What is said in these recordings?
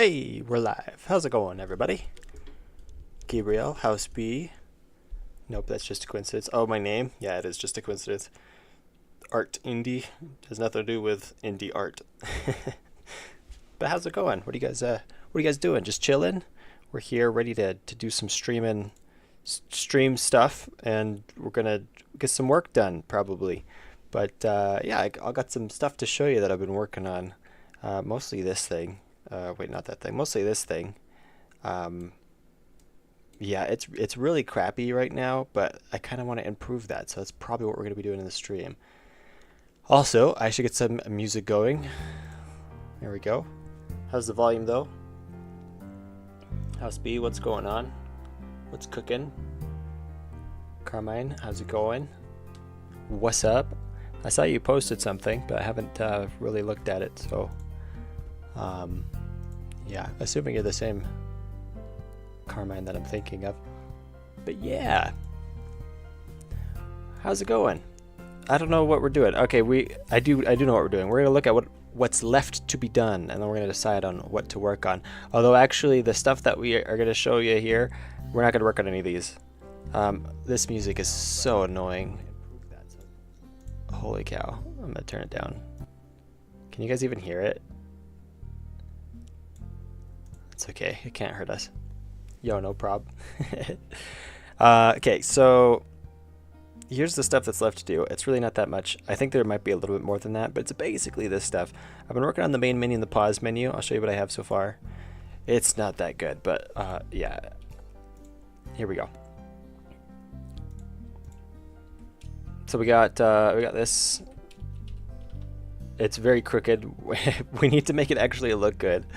Hey, we're live. How's it going, everybody? Gabriel, House B. Nope, that's just a coincidence. Oh, my name? Yeah, it is just a coincidence. Artindi has nothing to do with indie art. But how's it going? What are you guys doing? Just chilling? We're here ready to do some stream stuff, and we're gonna get some work done probably. But yeah, I got some stuff to show you that I've been working on. Mostly this thing. Wait, not that thing. Mostly this thing. Yeah, it's really crappy right now, but I kind of want to improve that, so that's probably what we're going to be doing in the stream. Also, I should get some music going. There we go. How's the volume, though? House B, what's going on? What's cooking? Carmine, how's it going? What's up? I saw you posted something, but I haven't really looked at it, so... yeah, assuming you're the same Carmine that I'm thinking of. But yeah. How's it going? I don't know what we're doing. Okay, I do know what we're doing. We're gonna look at what's left to be done, and then we're gonna decide on what to work on. Although actually the stuff that we are gonna show you here, we're not gonna work on any of these. This music is so annoying. Holy cow. I'm gonna turn it down. Can you guys even hear it? It's okay, it can't hurt us. Yo, no prob. Okay, so here's the stuff that's left to do. It's really not that much. I think there might be a little bit more than that, but it's basically this stuff. I've been working on the main menu and the pause menu. I'll show you what I have so far. It's not that good, but yeah. Here we go. So we got this. It's very crooked. We need to make it actually look good.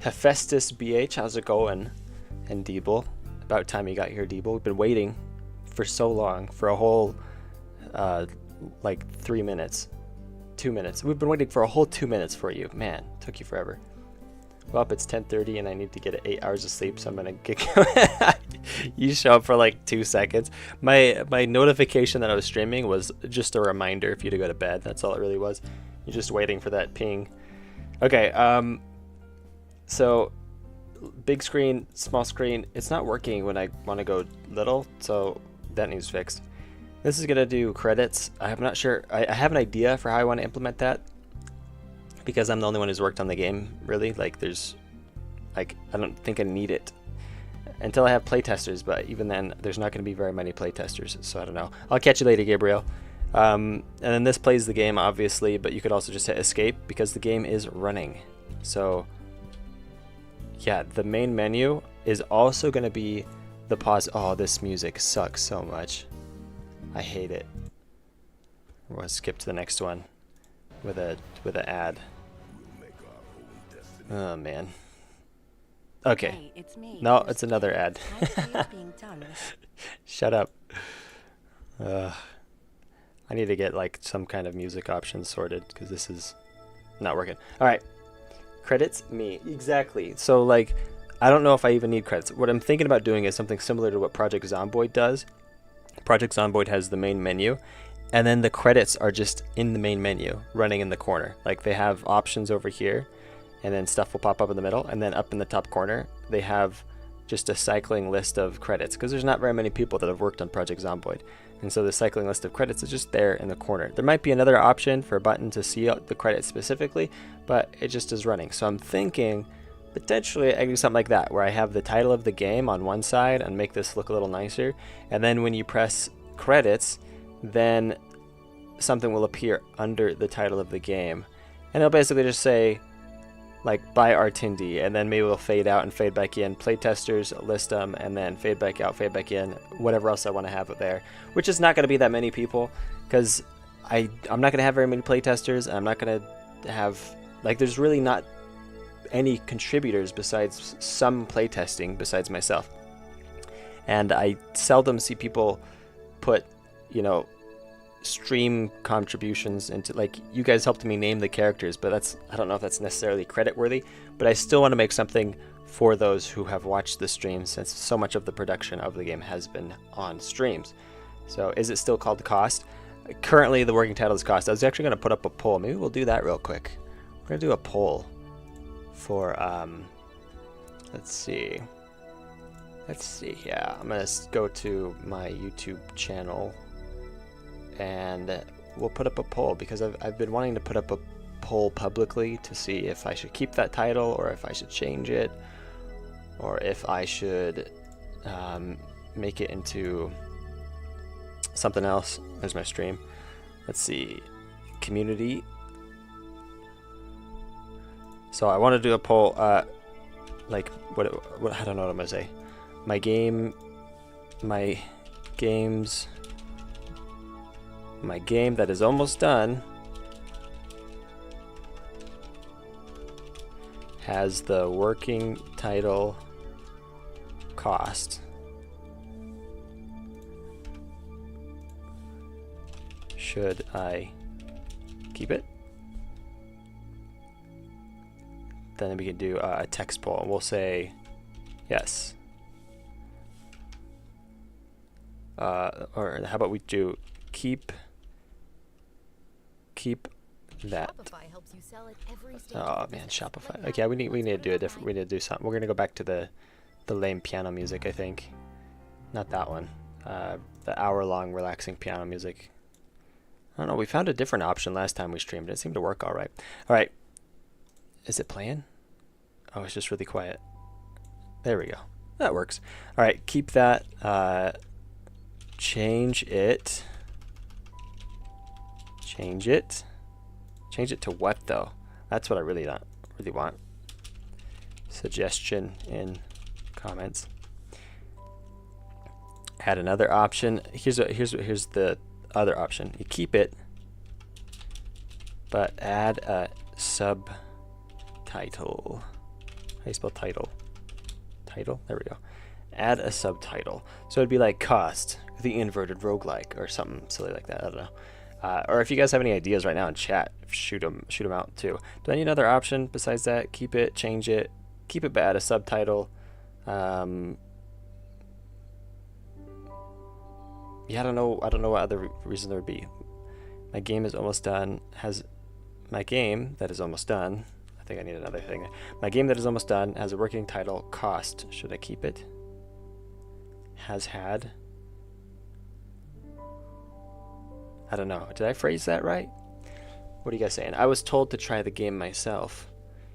Hephaestus BH, how's it going? And Deeble, about time you got here, Deeble. We've been waiting for so long, for a whole, like 3 minutes, 2 minutes. We've been waiting for a whole 2 minutes for you. Man, took you forever. Well, it's 10:30 and I need to get 8 hours of sleep, so I'm gonna get You show up for like 2 seconds. My notification that I was streaming was just a reminder for you to go to bed. That's all it really was. You're just waiting for that ping. Okay, so big screen, small screen, it's not working when I want to go little, so that needs fixed. This is gonna do credits. I'm not sure. I have an idea for how I want to implement that, because I'm the only one who's worked on the game, really. Like, I don't think I need it until I have playtesters, but even then, there's not going to be very many playtesters, so I don't know. I'll catch you later, Gabriel. And then this plays the game, obviously, but you could also just hit escape, because the game is running. So, yeah, the main menu is also going to be the pause. Oh, this music sucks so much. I hate it. We'll skip to the next one with an ad. Oh man. Okay. Hey, it's me. No, it's another ad. Being done. Shut up. I need to get like some kind of music options sorted, because this is not working. All right. Credits, me. Exactly. So like, I don't know if I even need credits. What I'm thinking about doing is something similar to what Project Zomboid does. Project Zomboid has the main menu, and then the credits are just in the main menu, running in the corner. Like, they have options over here, and then stuff will pop up in the middle, and then up in the top corner, they have just a cycling list of credits, because there's not very many people that have worked on Project Zomboid. And so the cycling list of credits is just there in the corner. There might be another option for a button to see the credits specifically, but it just is running. So I'm thinking potentially I can do something like that, where I have the title of the game on one side and make this look a little nicer. And then when you press credits, then something will appear under the title of the game. And it'll basically just say, like, by Artindi, and then maybe we'll fade out and fade back in, playtesters, list them, and then fade back out, fade back in, whatever else I want to have it there, which is not going to be that many people, because I'm not going to have very many playtesters, and I'm not going to have, like, there's really not any contributors besides some playtesting besides myself. And I seldom see people put, you know, stream contributions into, like, you guys helped me name the characters, but that's, I don't know if that's necessarily credit worthy, but I still want to make something for those who have watched the stream, since so much of the production of the game has been on streams. So is it still called Cost? Currently the working title is Cost. I was actually going to put up a poll. Maybe we'll do that real quick. We're going to do a poll for let's see, yeah, I'm gonna go to my YouTube channel and we'll put up a poll, because I've been wanting to put up a poll publicly to see if I should keep that title or if I should change it, or if I should make it into something else. There's my stream. Let's see, community. So I want to do a poll, like what I don't know what I'm gonna say. My game that is almost done has the working title cost. Should I keep it? Then we can do a text poll. We'll say yes. Or how about we do keep that. Shopify helps you sell at every stage. Oh man, Shopify. Okay, we need to do a different. We need to do something. We're gonna go back to the lame piano music, I think. Not that one. The hour-long relaxing piano music. I don't know. We found a different option last time we streamed. It seemed to work all right. All right. Is it playing? Oh, it's just really quiet. There we go. That works. All right, keep that. Change it. Change it. Change it to what though? That's what I really want. Suggestion in comments. Add another option. Here's the other option. You keep it, but add a subtitle. How do you spell title? Title? There we go. Add a subtitle. So it'd be like cost, the inverted roguelike, or something silly like that. I don't know. Or if you guys have any ideas right now in chat, shoot them out too. Do I need another option besides that? Keep it, change it, keep it, but add a subtitle. Yeah, I don't know what other reason there would be. My game is almost done. My game that is almost done. I think I need another thing. My game that is almost done has a working title. Cost. Should I keep it? Has had. I don't know. Did I phrase that right? What are you guys saying? I was told to try the game myself.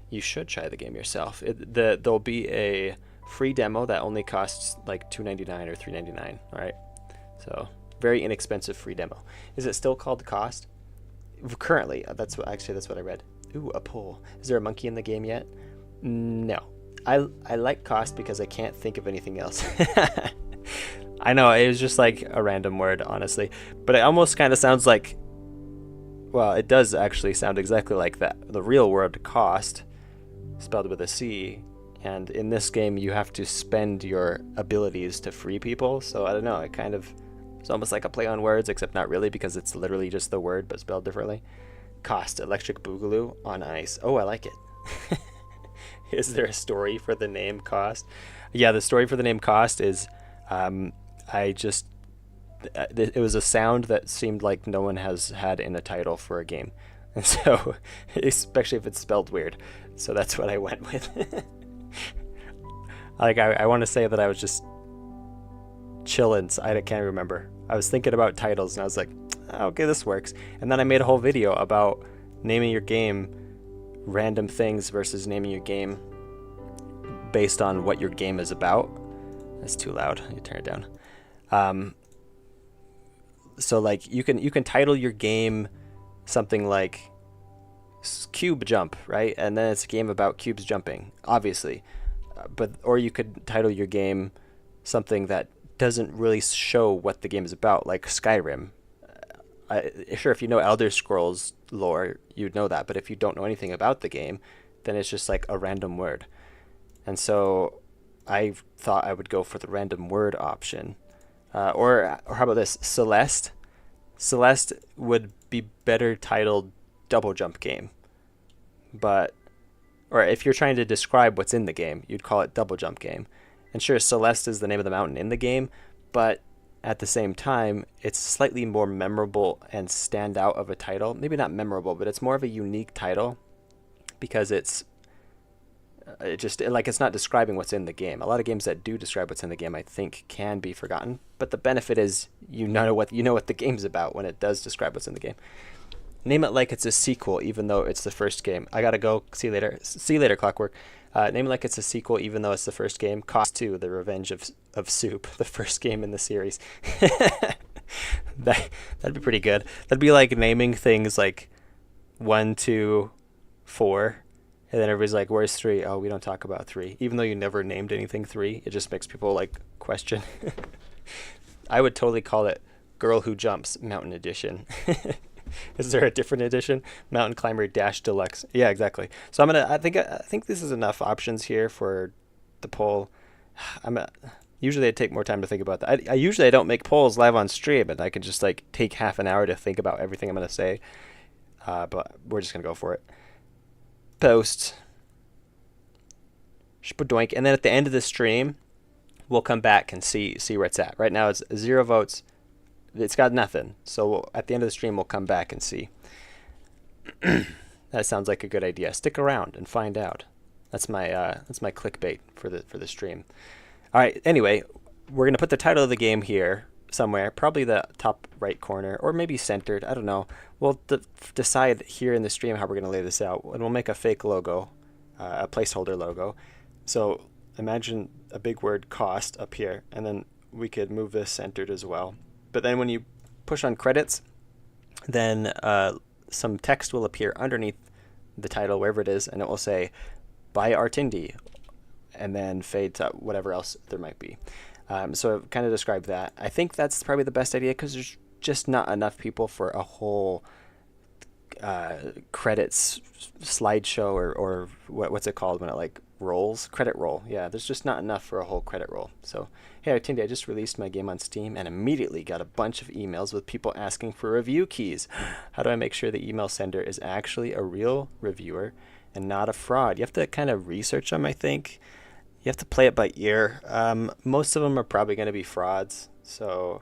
You should try the game yourself. There'll be a free demo that only costs like $2.99 or $3.99. All right. So very inexpensive free demo. Is it still called Cost? Currently, that's what I read. Ooh, a poll. Is there a monkey in the game yet? No. I like Cost because I can't think of anything else. I know, it was just like a random word, honestly. But it almost kind of sounds like, well, it does actually sound exactly like that. The real word cost, spelled with a C. And in this game, you have to spend your abilities to free people. So I don't know, it's almost like a play on words, except not really, because it's literally just the word, but spelled differently. Cost, electric boogaloo on ice. Oh, I like it. Is there a story for the name Cost? Yeah, the story for the name Cost is, it was a sound that seemed like no one has had in a title for a game. And so, especially if it's spelled weird. So that's what I went with. Like, I want to say that I was just chilling. I can't remember. I was thinking about titles and I was like, oh, okay, this works. And then I made a whole video about naming your game random things versus naming your game based on what your game is about. That's too loud. You turn it down. So like you can title your game something like Cube Jump, right? And then it's a game about cubes jumping, obviously. Or you could title your game something that doesn't really show what the game is about, like Skyrim. Sure, if you know Elder Scrolls lore, you'd know that. But if you don't know anything about the game, then it's just like a random word. And so I thought I would go for the random word option. Or how about this? Celeste? Celeste would be better titled Double Jump Game. Or if you're trying to describe what's in the game, you'd call it Double Jump Game. And sure, Celeste is the name of the mountain in the game, but at the same time, it's slightly more memorable and stand out of a title. Maybe not memorable, but it's more of a unique title because it's It just like it's not describing what's in the game. A lot of games that do describe what's in the game, I think, can be forgotten. But the benefit is you know what the game's about when it does describe what's in the game. Name it like it's a sequel, even though it's the first game. I gotta go. See you later. See you later, Clockwork. Name it like it's a sequel, even though it's the first game. Cost 2, The Revenge of Soup, the first game in the series. That'd be pretty good. That'd be like naming things like 1, 2, 4, and then everybody's like, "Where's 3?" Oh, we don't talk about 3, even though you never named anything 3. It just makes people like question. I would totally call it "Girl Who Jumps Mountain Edition." Is there a different edition? Mountain Climber Dash Deluxe. Yeah, exactly. So I think this is enough options here for the poll. Usually I take more time to think about that. I usually don't make polls live on stream, and I can just like take half an hour to think about everything I'm gonna say. But we're just gonna go for it. Post. Shapadoink. And then at the end of the stream, we'll come back and see where it's at. Right now it's 0 votes. It's got nothing. So at the end of the stream, we'll come back and see. That sounds like a good idea. Stick around and find out. That's my clickbait for the stream. All right. Anyway, we're gonna put the title of the game here somewhere, probably the top right corner, or maybe centered. I don't know. We'll decide here in the stream how we're gonna lay this out, and we'll make a fake logo, a placeholder logo. So imagine a big word "cost" up here, and then we could move this centered as well. But then when you push on credits, then some text will appear underneath the title, wherever it is, and it will say, by Artindi, and then fade to whatever else there might be. So kind of describe that. I think that's probably the best idea because there's just not enough people for a whole credits slideshow or what's it called when it like rolls? Credit roll. Yeah, there's just not enough for a whole credit roll. So, hey, Artindi, I just released my game on Steam and immediately got a bunch of emails with people asking for review keys. How do I make sure the email sender is actually a real reviewer and not a fraud? You have to kind of research them, I think. You have to play it by ear. Most of them are probably going to be frauds. So,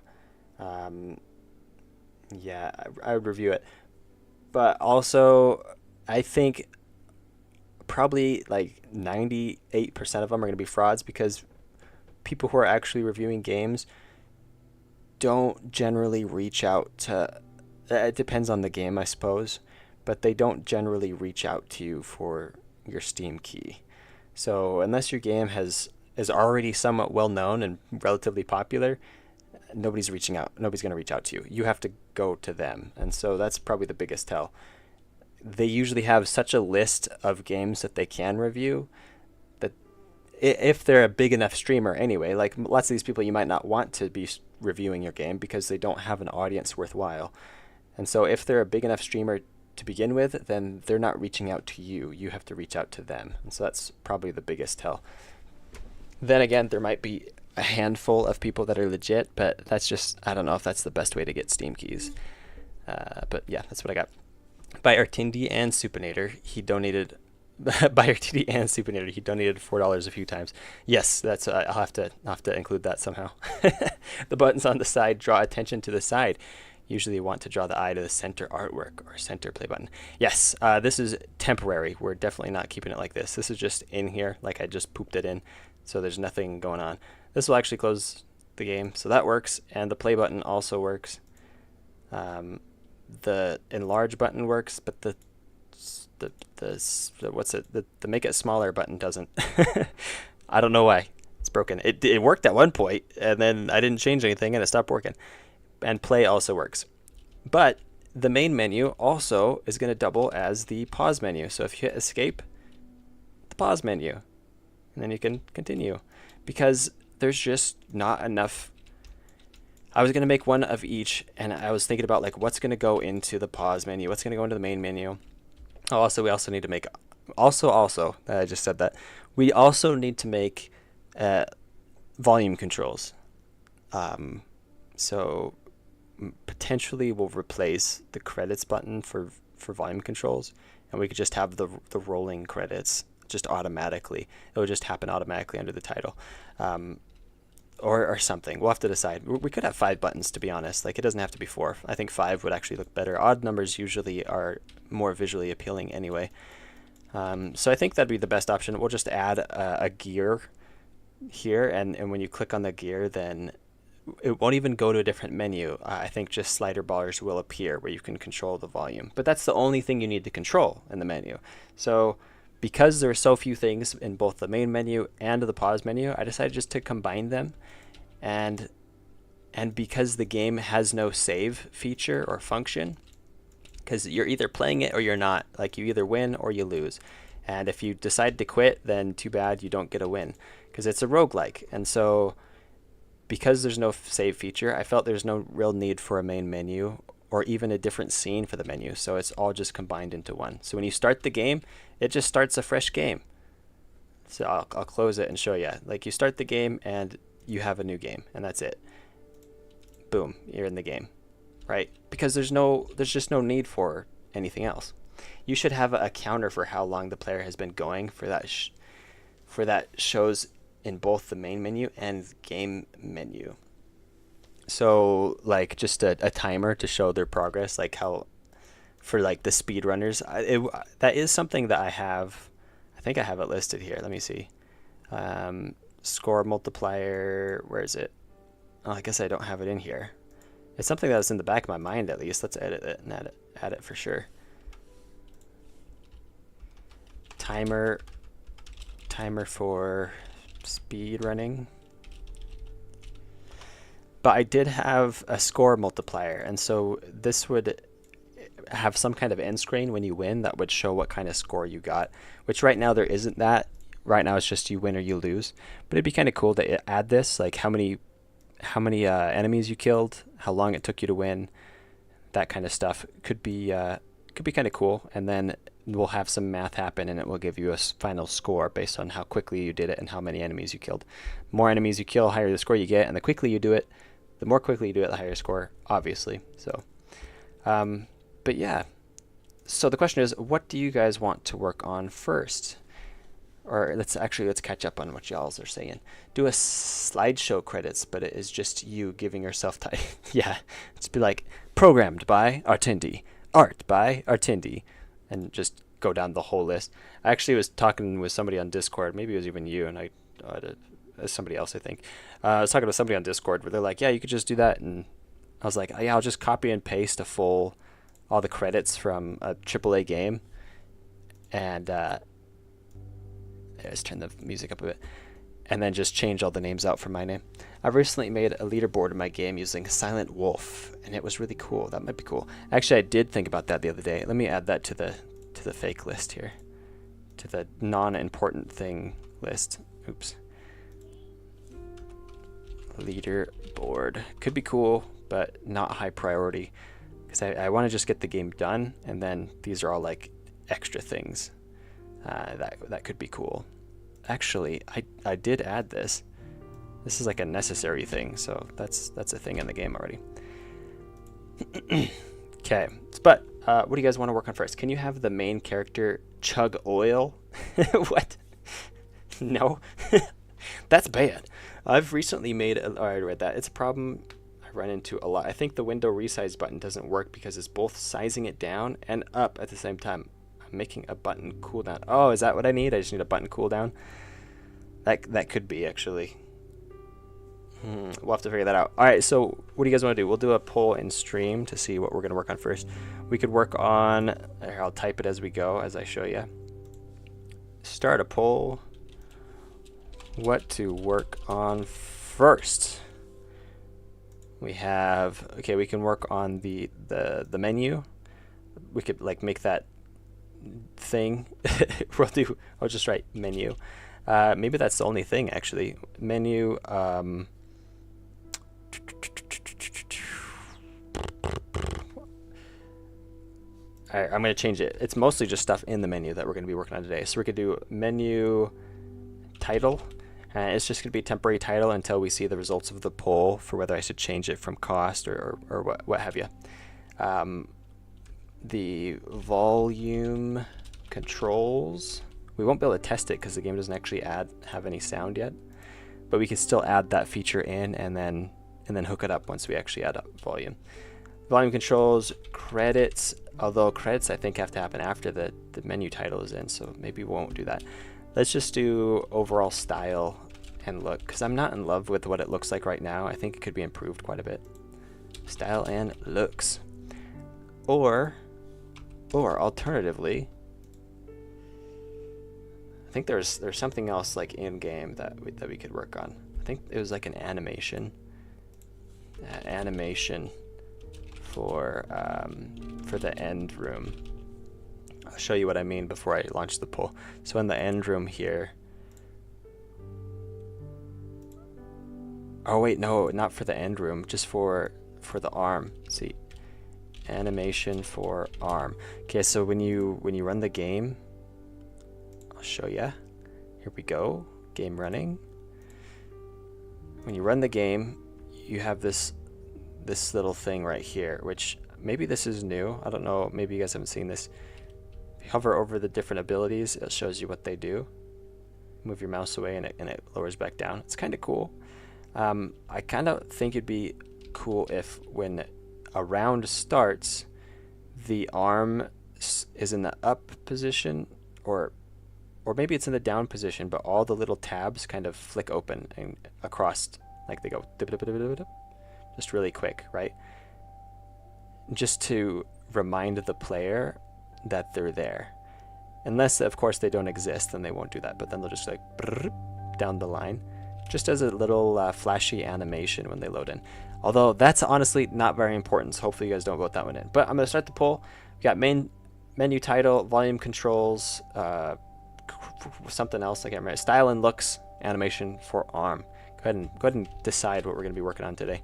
yeah, I would review it. But also, I think probably like 98% of them are going to be frauds because people who are actually reviewing games don't generally reach out to, it depends on the game, I suppose, but they don't generally reach out to you for your Steam key. So unless your game is already somewhat well known and relatively popular, nobody's reaching out. Nobody's going to reach out to you. You have to go to them. And so that's probably the biggest tell. They usually have such a list of games that they can review that if they're a big enough streamer anyway, like lots of these people, you might not want to be reviewing your game because they don't have an audience worthwhile. And so if they're a big enough streamer to begin with, then they're not reaching out to you. You have to reach out to them. And so that's probably the biggest tell. Then again, there might be a handful of people that are legit, but that's just, I don't know if that's the best way to get Steam keys. But yeah, that's what I got. By Artindi and Supinator, he donated. By Artindi and Supinator, he donated $4 a few times. Yes, that's. I'll have to include that somehow. The buttons on the side draw attention to the side. Usually, you want to draw the eye to the center artwork or center play button. Yes, this is temporary. We're definitely not keeping it like this. This is just in here, like I just pooped it in. So there's nothing going on. This will actually close the game, so that works, and the play button also works. The enlarge button works, but the make it smaller button doesn't. I don't know why. It's broken. It worked at one point, and then I didn't change anything, and it stopped working. And play also works. But the main menu also is going to double as the pause menu. So if you hit escape, the pause menu, and then you can continue. Because there's just not enough. I was going to make one of each, and I was thinking about like what's going to go into the pause menu, what's going to go into the main menu. Also, we also need to make, I just said that. We also need to make volume controls. So potentially we'll replace the credits button for volume controls, and we could just have the rolling credits just automatically. It would just happen automatically under the title. Or something. We'll have to decide. We could have 5 buttons, to be honest. Like, it doesn't have to be 4. I think 5 would actually look better. Odd numbers usually are more visually appealing anyway. So I think that'd be the best option. We'll just add a gear here, and when you click on the gear, then it won't even go to a different menu. I think just slider bars will appear where you can control the volume. But that's the only thing you need to control in the menu. So because there are so few things in both the main menu and the pause menu, I decided just to combine them. And because the game has no save feature or function, because you're either playing it or you're not. Like, you either win or you lose. And if you decide to quit, then too bad, you don't get a win, because it's a roguelike. And so because there's no save feature, I felt there's no real need for a main menu or even a different scene for the menu. So it's all just combined into one. So when you start the game, it just starts a fresh game. So I'll close it and show you. Like, you start the game and you have a new game, and that's it. Boom, you're in the game. Right? Because there's just no need for anything else. You should have a counter for how long the player has been going for that shows in both the main menu and game menu. So like just a timer to show their progress, like how for like the speedrunners, that is something that I have. I think I have it listed here. Let me see. Score multiplier. Where is it? Oh, I guess I don't have it in here. It's something that was in the back of my mind, at least. Let's edit it and add it for sure. Timer for speed running. But I did have a score multiplier, and so this would have some kind of end screen when you win that would show what kind of score you got, which right now there isn't that. Right now it's just you win or you lose. But it'd be kind of cool to add this, like how many enemies you killed, how long it took you to win, that kind of stuff. Could be kind of cool. And then we'll have some math happen, and it will give you a final score based on how quickly you did it and how many enemies you killed. More enemies you kill, higher the score you get, and the quickly you do it, the more quickly you do it, the higher score, obviously. So, but yeah. So the question is, what do you guys want to work on first? Or let's catch up on what y'all are saying. Do a slideshow credits, but it is just you giving yourself time. Yeah, it's be like programmed by Artindi, art by Artindi, and just go down the whole list. I actually was talking with somebody on Discord. Maybe it was even you, and somebody else, I think. I was talking to somebody on Discord where they're like, yeah, you could just do that. And I was like, yeah, I'll just copy and paste all the credits from a AAA game. And let's turn the music up a bit. And then just change all the names out from my name. I've recently made a leaderboard in my game using Silent Wolf, and it was really cool. That might be cool. Actually, I did think about that the other day. Let me add that to the fake list here. To the non-important thing list. Oops. Leaderboard. Could be cool, but not high priority. Because I want to just get the game done, and then these are all like extra things. That could be cool. Actually, I did add this. This is like a necessary thing, so that's a thing in the game already. Okay, but what do you guys want to work on first? Can you have the main character chug oil? What? No, that's bad. I've recently made. I already read that. It's a problem I run into a lot. I think the window resize button doesn't work because it's both sizing it down and up at the same time. Making a button cooldown. Oh, is that what I need? I just need a button cooldown. That could be actually. We'll have to figure that out. All right. So what do you guys want to do? We'll do a poll in stream to see what we're gonna work on first. We could work on. Here, I'll type it as we go as I show you. Start a poll. What to work on first? We have. Okay, we can work on the menu. We could like make that thing. I'll just write menu. Maybe that's the only thing actually. Menu. I'm going to change it. It's mostly just stuff in the menu that we're going to be working on today. So we could do menu title, and it's just going to be temporary title until we see the results of the poll for whether I should change it from cost or what have you. The volume controls, we won't be able to test it because the game doesn't actually have any sound yet, but we can still add that feature in and then hook it up once we actually add up volume. Volume controls, credits, although credits I think have to happen after the menu title is in, so maybe we won't do that. Let's just do overall style and look, because I'm not in love with what it looks like right now. I think it could be improved quite a bit. Style and looks. Or alternatively, I think there's something else like in game that we could work on. I think it was like an animation for the end room. I'll show you what I mean before I launch the poll. So in the end room here. Oh wait, no, not for the end room, just for the arm. See, animation for arm. Okay, so when you run the game, I'll show you. Here we go. Game running. When you run the game, you have this little thing right here, which maybe this is new. I don't know. Maybe you guys haven't seen this. If you hover over the different abilities, it shows you what they do. Move your mouse away and it lowers back down. It's kind of cool. I kind of think it'd be cool if when a round starts, the arm is in the up position, or maybe it's in the down position, but all the little tabs kind of flick open and across, like they go just really quick, right? Just to remind the player that they're there. Unless, of course, they don't exist, then they won't do that, but then they'll just like down the line, just as a little flashy animation when they load in. Although that's honestly not very important, so hopefully you guys don't vote that one in. But I'm going to start the poll. We got main menu title, volume controls, something else I can't remember. Style and looks, animation for arm. Go ahead and decide what we're going to be working on today.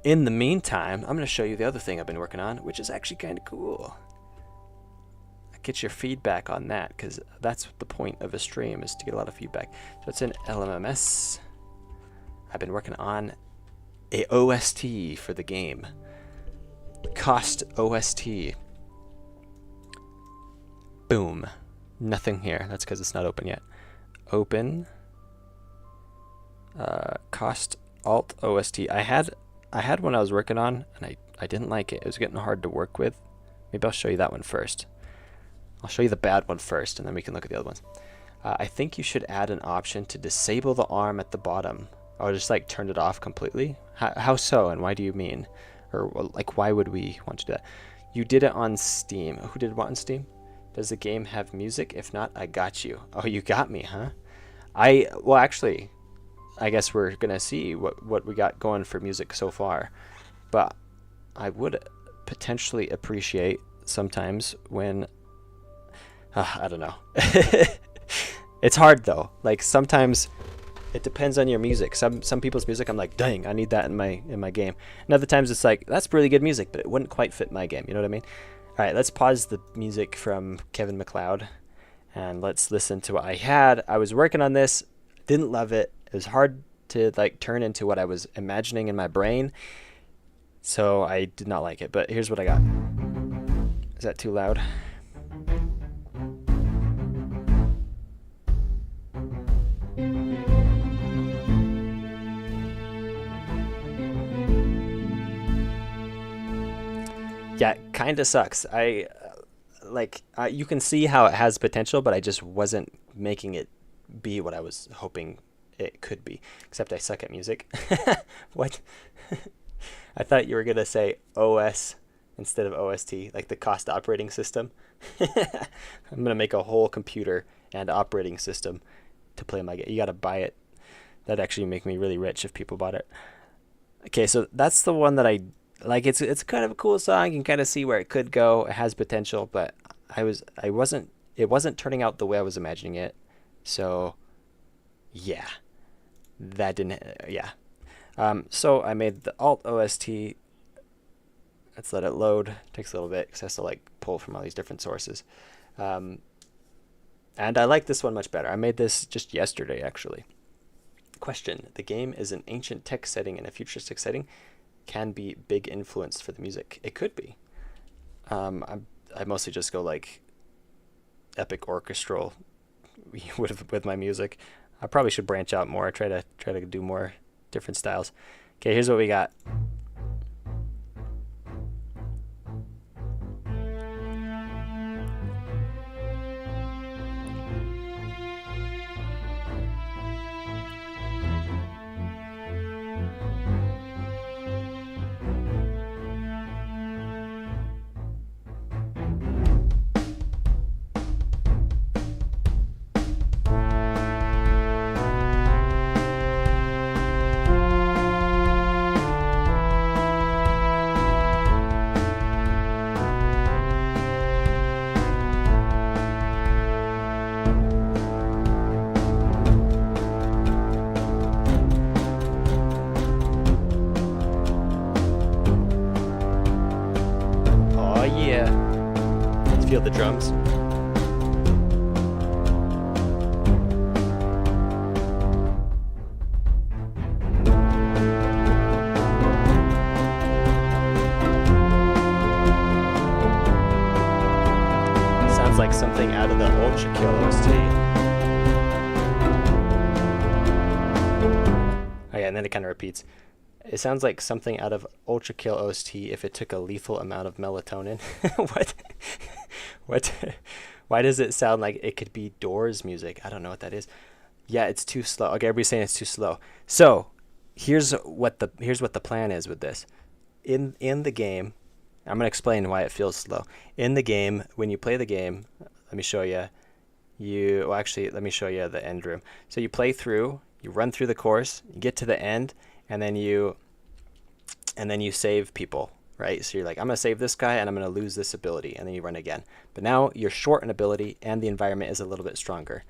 In the meantime, I'm going to show you the other thing I've been working on, which is actually kind of cool. Get your feedback on that, because that's the point of a stream, is to get a lot of feedback. So it's in LMMS. I've been working on a OST for the game. Cost OST. Boom. Nothing here. That's because it's not open yet. Open. Cost Alt OST. I had one I was working on, and I didn't like it. It was getting hard to work with. Maybe I'll show you that one first. I'll show you the bad one first, and then we can look at the other ones. I think you should add an option to disable the arm at the bottom, or just like turn it off completely. How so, and why do you mean? Or like, why would we want to do that? You did it on Steam. Who did what on Steam? Does the game have music? If not, I got you. Oh, you got me, huh? Well, actually, I guess we're gonna see what we got going for music so far. But I would potentially appreciate sometimes when I don't know. It's hard though. Like sometimes it depends on your music. Some people's music I'm like, dang, I need that in my game. And other times it's like, that's really good music, but it wouldn't quite fit my game. You know what I mean? All right, let's pause the music from Kevin MacLeod and let's listen to what I had. I was working on this, didn't love it. It was hard to like turn into what I was imagining in my brain. So I did not like it, but here's what I got. Is that too loud? Yeah, kind of sucks. You can see how it has potential, but I just wasn't making it be what I was hoping it could be. Except I suck at music. What? I thought you were gonna say OS instead of OST, like the cost operating system. I'm gonna make a whole computer and operating system to play my game. You gotta buy it. That'd actually make me really rich if people bought it. Okay, so that's the one that I like. It's kind of a cool song. You can kind of see where it could go. It has potential, but it wasn't turning out the way I was imagining it. So yeah, that didn't, yeah. So I made the Alt OST. Let's let it load. Takes a little bit because it has to like pull from all these different sources. And I like this one much better. I made this just yesterday, actually. Question: the game is an ancient text setting and a futuristic setting. Can be big influence for the music. It could be. I mostly just go like epic orchestral with my music. I probably should branch out more. Try to do more different styles. Okay, here's what we got. feel the drums. Sounds like something out of the Ultra Kill OST. Oh yeah, and then it kind of repeats. It sounds like something out of Ultra Kill OST if it took a lethal amount of melatonin. What? What? Why does it sound like it could be Doors music? I don't know what that is. Yeah, it's too slow. Okay, everybody's saying it's too slow. So here's what the plan is with this. In the game, I'm gonna explain why it feels slow. In the game, when you play the game, let me show you. Let me show you the end room. So you play through, you run through the course, you get to the end, and then you save people, right? So you're like, I'm gonna save this guy and I'm gonna lose this ability, and then you run again. But now you're short an ability and the environment is a little bit stronger,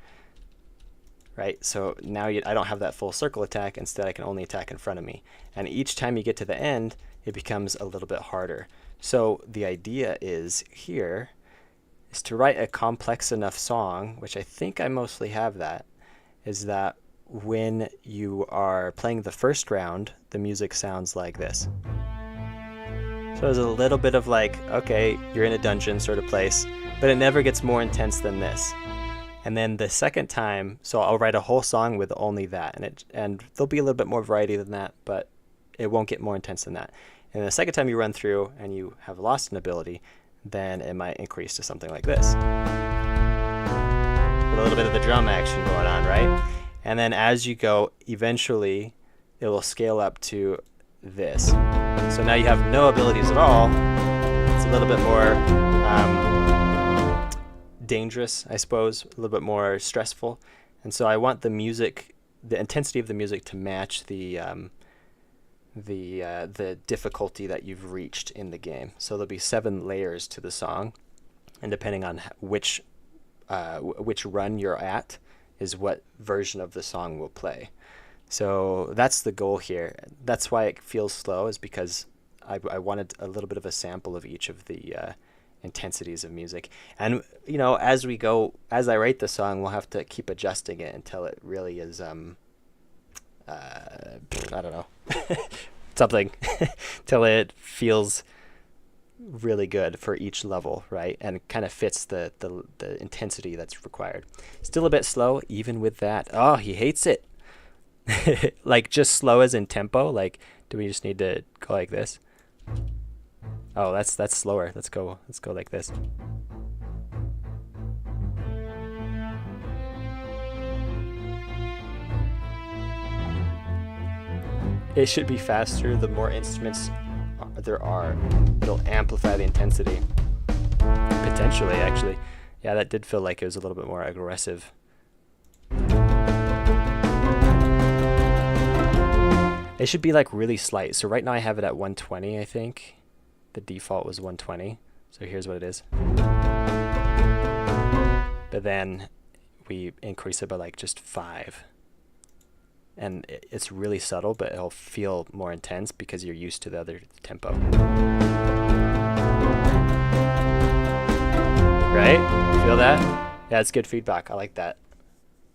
right? So now I don't have that full circle attack. Instead, I can only attack in front of me. And each time you get to the end, it becomes a little bit harder. So the idea is here is to write a complex enough song, which I think I mostly have that, is that when you are playing the first round, the music sounds like this. So there's a little bit of like, okay, you're in a dungeon sort of place, but it never gets more intense than this. And then the second time, so I'll write a whole song with only that, and there'll be a little bit more variety than that, but it won't get more intense than that. And the second time you run through and you have lost an ability, then it might increase to something like this. With a little bit of the drum action going on, right? And then as you go, eventually it will scale up to this. So now you have no abilities at all. It's a little bit more dangerous, I suppose, a little bit more stressful. And so I want the music, the intensity of the music to match the difficulty that you've reached in the game. So there'll be 7 layers to the song, and depending on which run you're at is what version of the song will play. So that's the goal here. That's why it feels slow, is because I wanted a little bit of a sample of each of the intensities of music. And you know, as I write the song, we'll have to keep adjusting it until it really is I don't know, something, till it feels really good for each level, right? And kind of fits the intensity that's required. Still a bit slow, even with that. Oh, he hates it. Like just slow as in tempo. Like, do we just need to go like this? Oh, that's slower. Let's go like this. It should be faster. The more instruments there are, it'll amplify the intensity. Potentially, actually. Yeah, that did feel like it was a little bit more aggressive. It should be like really slight. So right now I have it at 120, I think. The default was 120. So here's what it is. But then we increase it by like just 5. And it's really subtle, but it'll feel more intense because you're used to the other tempo. Right? Feel that? Yeah, it's good feedback. I like that.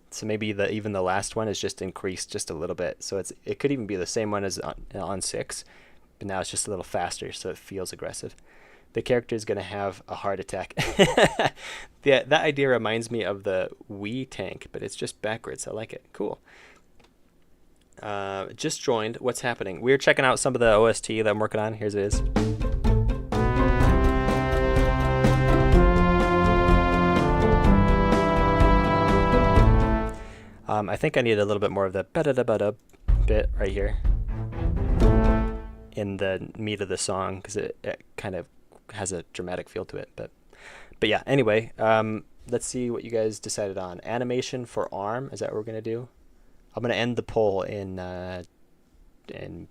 So maybe even the last one is just increased just a little bit. So it could even be the same one as on 6, but now it's just a little faster, so it feels aggressive. The character is going to have a heart attack. That idea reminds me of the Wii tank, but it's just backwards. I like it. Cool. Just joined. What's happening? We're checking out some of the OST that I'm working on. Here's it is. I think I need a little bit more of the ba-da-da-ba-da bit right here in the meat of the song, because it kind of has a dramatic feel to it. But yeah, anyway, let's see what you guys decided on. Animation for arm, is that what we're going to do? I'm going to end the poll in 2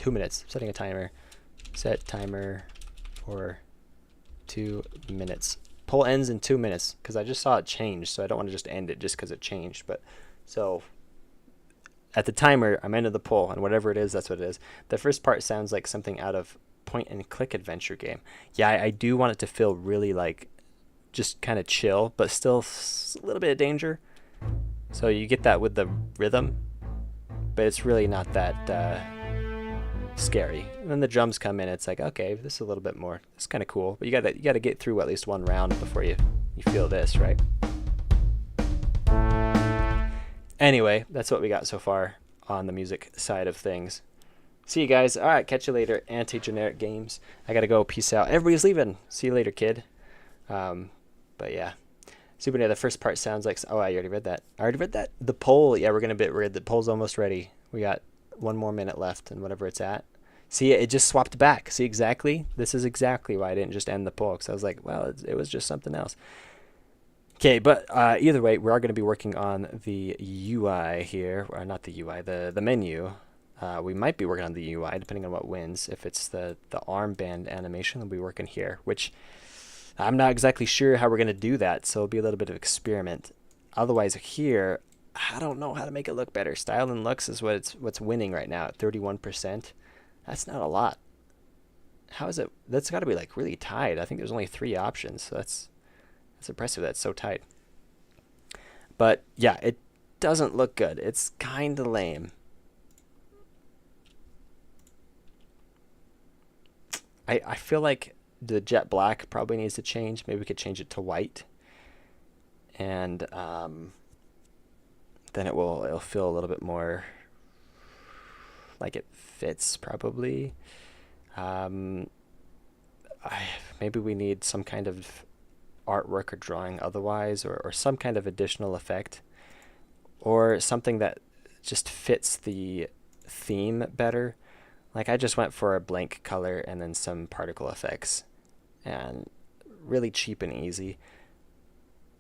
minutes. Setting a timer. Set timer for 2 minutes. Poll ends in 2 minutes because I just saw it change, so I don't want to just end it just because it changed. But so at the timer, I'm ending the poll, and whatever it is, that's what it is. The first part sounds like something out of point and click adventure game. Yeah, I do want it to feel really like just kind of chill, but still a little bit of danger. So you get that with the rhythm, but it's really not that scary. And then the drums come in, it's like, okay, this is a little bit more. It's kind of cool, but you gotta get through at least one round before you feel this, right? Anyway, that's what we got so far on the music side of things. See you guys. All right, catch you later. Anti-generic games. I gotta go. Peace out. Everybody's leaving. See you later, kid. But yeah. Super. The first part sounds like. Oh, I already read that. The poll. Yeah, we're gonna bit rid. The poll's almost ready. We got 1 more minute left, and whatever it's at. See, it just swapped back. See exactly. This is exactly why I didn't just end the poll, because I was like, well, it was just something else. Okay, but either way, we are going to be working on the UI here, or not the UI, the menu. We might be working on the UI depending on what wins. If it's the armband animation, we'll be working here, which I'm not exactly sure how we're going to do that, so it'll be a little bit of experiment. Otherwise, here, I don't know how to make it look better. Style and looks is what's winning right now at 31%. That's not a lot. How is it? That's got to be like really tied. I think there's only 3 options, so that's impressive. That's so tight. But yeah, it doesn't look good. It's kind of lame. I feel like the jet black probably needs to change. Maybe we could change it to white, and then it'll feel a little bit more like it fits probably. Maybe we need some kind of artwork or drawing otherwise, or some kind of additional effect, or something that just fits the theme better. Like I just went for a blank color and then some particle effects, and really cheap and easy.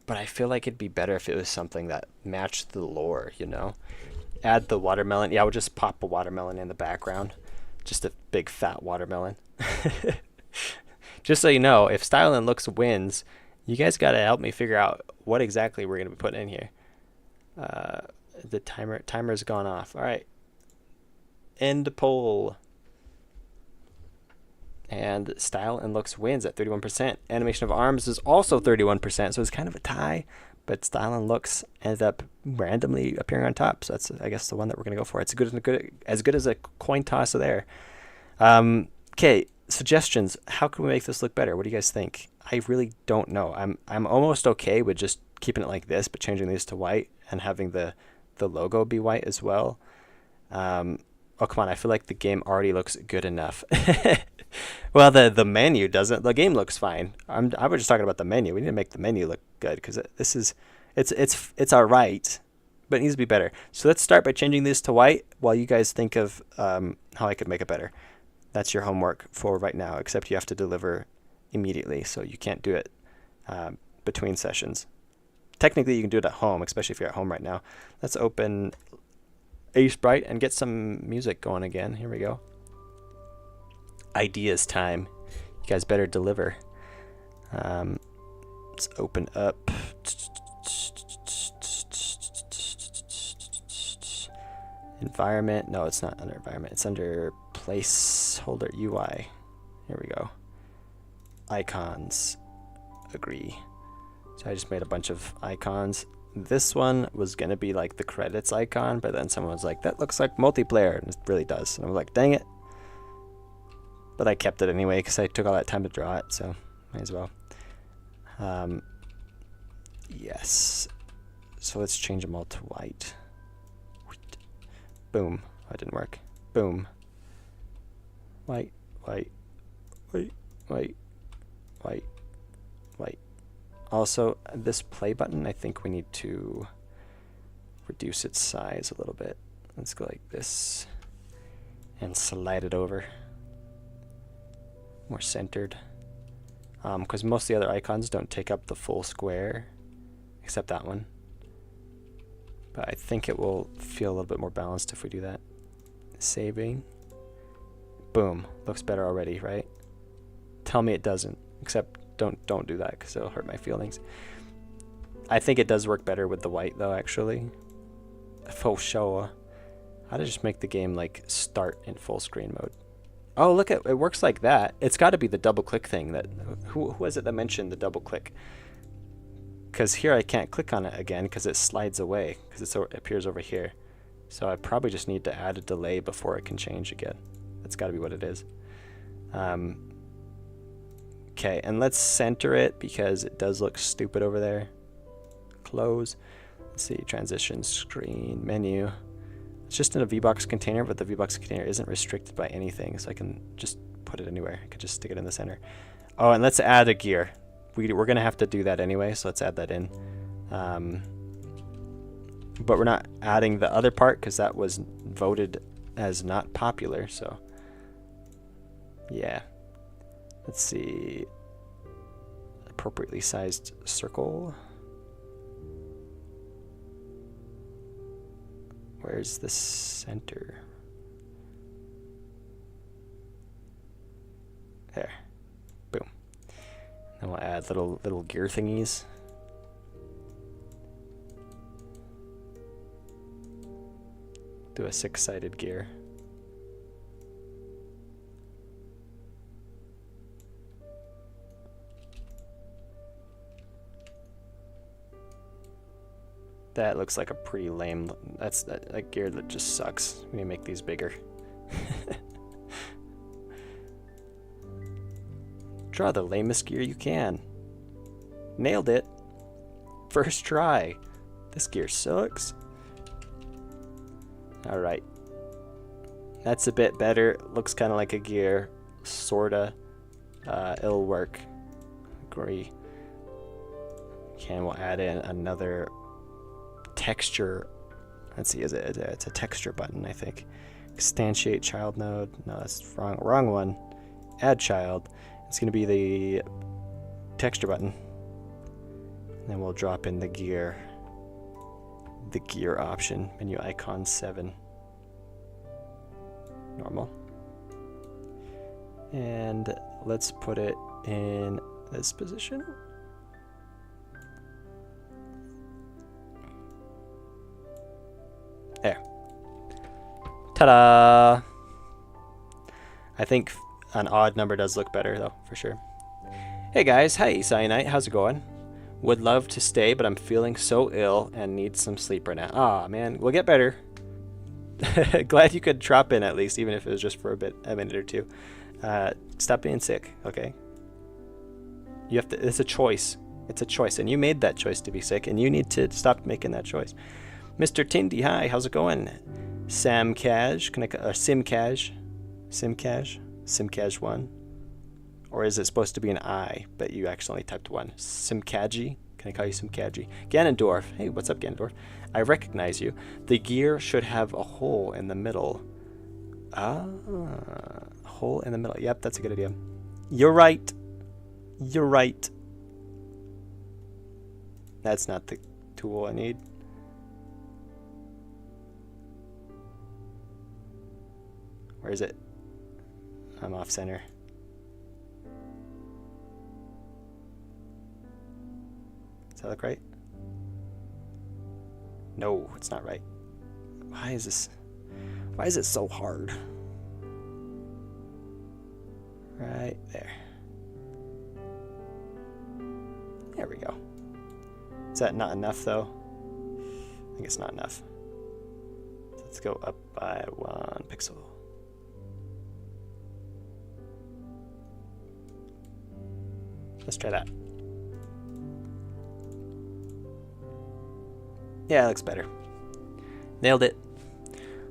But I feel like it'd be better if it was something that matched the lore, you know? Add the watermelon. Yeah, we'll just pop a watermelon in the background. Just a big fat watermelon. Just so you know, if Style and Looks wins, you guys got to help me figure out what exactly we're going to be putting in here. The timer's gone off. All right. End poll. And Style and Looks wins at 31%. Animation of arms is also 31%, so it's kind of a tie. But Style and Looks ended up randomly appearing on top, so that's, I guess, the one that we're going to go for. It's as good as a coin toss there. Okay, suggestions. How can we make this look better? What do you guys think? I really don't know. I'm almost okay with just keeping it like this, but changing these to white and having the logo be white as well. Oh, come on. I feel like the game already looks good enough. Well, the menu doesn't. The game looks fine. I was just talking about the menu. We need to make the menu look good, because it's all right, but it needs to be better. So let's start by changing this to white while you guys think of how I could make it better. That's your homework for right now, except you have to deliver immediately, so you can't do it between sessions. Technically, you can do it at home, especially if you're at home right now. Let's open Ace Bright and get some music going again. Here we go. Ideas time. You guys better deliver. Let's open up. Environment. No, it's not under environment. It's under placeholder UI. Here we go. Icons. Agree. So I just made a bunch of icons. This one was going to be like the credits icon, but then someone was like, that looks like multiplayer, and it really does. And I was like, dang it. But I kept it anyway because I took all that time to draw it, so might as well. Yes. So let's change them all to white. Boom. Oh, that didn't work. Boom. White, white, white, white, white, white. Also, this play button, I think we need to reduce its size a little bit. Let's go like this and slide it over. More centered. Because most of the other icons don't take up the full square, except that one. But I think it will feel a little bit more balanced if we do that. Saving. Boom. Looks better already, right? Tell me it doesn't. Except don't do that, because it'll hurt my feelings. I think it does work better with the white, though, actually. Full show. How to just make the game like start in full screen mode. Oh, look, it works like that. It's got to be the double click thing. That who was it that mentioned the double click? Because here I can't click on it again because it slides away because it appears over here. So I probably just need to add a delay before it can change again. That's got to be what it is. Okay, and let's center it because it does look stupid over there. Close. Let's see, transition screen, menu. It's just in a VBox container, but the VBox container isn't restricted by anything, so I can just put it anywhere. I could just stick it in the center. Oh, and let's add a gear. We're going to have to do that anyway, so let's add that in. But we're not adding the other part because that was voted as not popular, so yeah. Let's see. Appropriately sized circle. Where's the center? There. Boom. Then we'll add little gear thingies. Do a 6-sided gear. That looks like a pretty lame. That's that gear that just sucks. We need to make these bigger. Draw the lamest gear you can. Nailed it. First try. This gear sucks. Alright. That's a bit better. Looks kind of like a gear. Sorta. It'll work. Agree. Okay, and we'll add in another texture. Let's see, it's a texture button, I think. Instantiate child node. No, that's wrong one. Add child. It's going to be the texture button. And then we'll drop in the gear option. Menu icon 7. Normal. And let's put it in this position. There. Ta-da! I think an odd number does look better, though, for sure. Hey guys, hi Cyanite, how's it going? Would love to stay, but I'm feeling so ill and need some sleep right now. Aw, man, we'll get better. Glad you could drop in at least, even if it was just for a minute or two. Stop being sick, okay? You have to. It's a choice. It's a choice, and you made that choice to be sick, and you need to stop making that choice. Mr. Tindy, hi, how's it going? Sam Cash, Simcash, Simcash1, or is it supposed to be an I, but you accidentally typed 1? Simkaji, can I call you Simkaji? Ganondorf, hey, what's up, Ganondorf? I recognize you. The gear should have a hole in the middle. Hole in the middle. Yep, that's a good idea. You're right. You're right. That's not the tool I need. Where is it? I'm off center. Does that look right? No, it's not right. Why is it so hard? Right there. There we go. Is that not enough though? I think it's not enough. Let's go up by 1 pixel. Let's try that. Yeah, it looks better. Nailed it.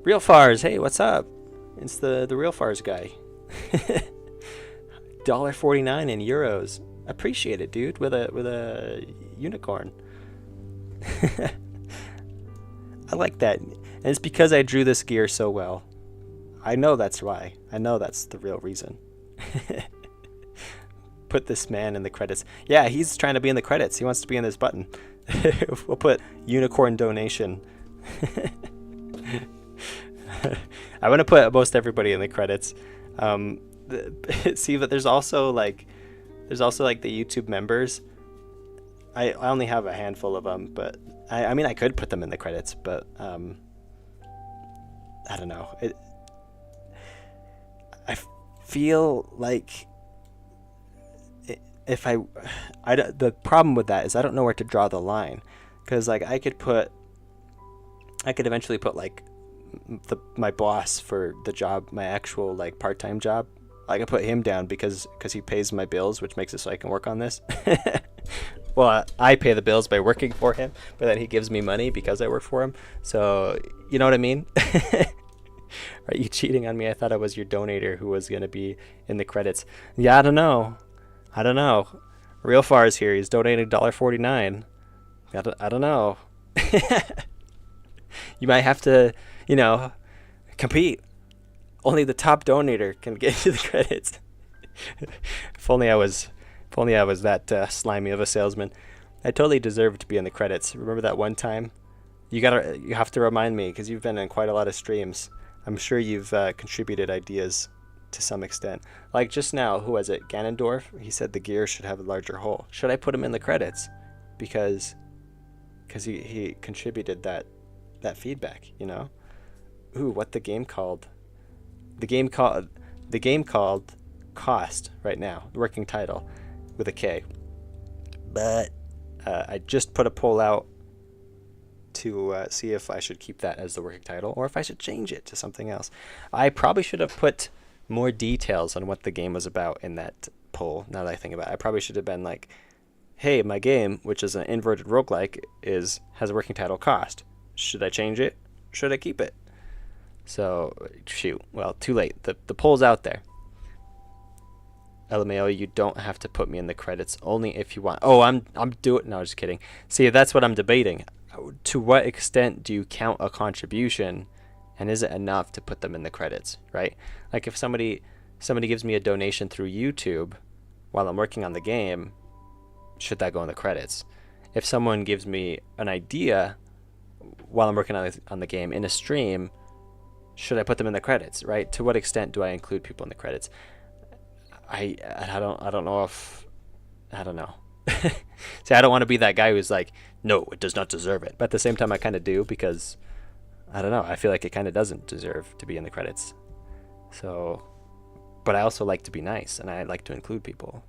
Real Fars, hey, what's up? It's the Real Fars guy. $1.49 in euros. Appreciate it, dude. With a unicorn. I like that, and it's because I drew this gear so well. I know that's why. I know that's the real reason. Put this man in the credits. Yeah, he's trying to be in the credits. He wants to be in this button. We'll put unicorn donation. I want to put most everybody in the credits. See, but there's also like the YouTube members. I only have a handful of them, but I mean I could put them in the credits, but I don't know. I feel like if the problem with that is I don't know where to draw the line, because like I could eventually put like my boss for the job, my actual like part-time job. I could put him down because he pays my bills, which makes it so I can work on this. Well, I pay the bills by working for him, but then he gives me money because I work for him. So, you know what I mean? Are you cheating on me? I thought I was your donator who was going to be in the credits. Yeah, I don't know. Real Far is here. He's donating $1.49. I don't know. You might have to, compete. Only the top donator can get into the credits. If only I was that slimy of a salesman. I totally deserve to be in the credits. Remember that one time? You have to remind me, because you've been in quite a lot of streams. I'm sure you've contributed ideas to some extent. Like just now, who was it? Ganondorf? He said the gear should have a larger hole. Should I put him in the credits? Because he contributed that feedback, Ooh, what the game called? The game called Cost right now, working title with a K. But I just put a poll out to see if I should keep that as the working title or if I should change it to something else. I probably should have put more details on what the game was about in that poll, now that I think about it. I probably should have been like, hey, my game, which is an inverted roguelike, has a working title Cost. Should I change it? Should I keep it? So, shoot. Well, too late. The poll's out there. LMAO, you don't have to put me in the credits, only if you want. Oh, I'm doing. No, just kidding. See, that's what I'm debating. To what extent do you count a contribution, and is it enough to put them in the credits, right? Like if somebody gives me a donation through YouTube while I'm working on the game, should that go in the credits? If someone gives me an idea while I'm working on the game in a stream, should I put them in the credits, right? To what extent do I include people in the credits? I don't know. See, I don't want to be that guy who's like, no, it does not deserve it. But at the same time, I kind of do, because I don't know. I feel like it kind of doesn't deserve to be in the credits. So, but I also like to be nice, and I like to include people,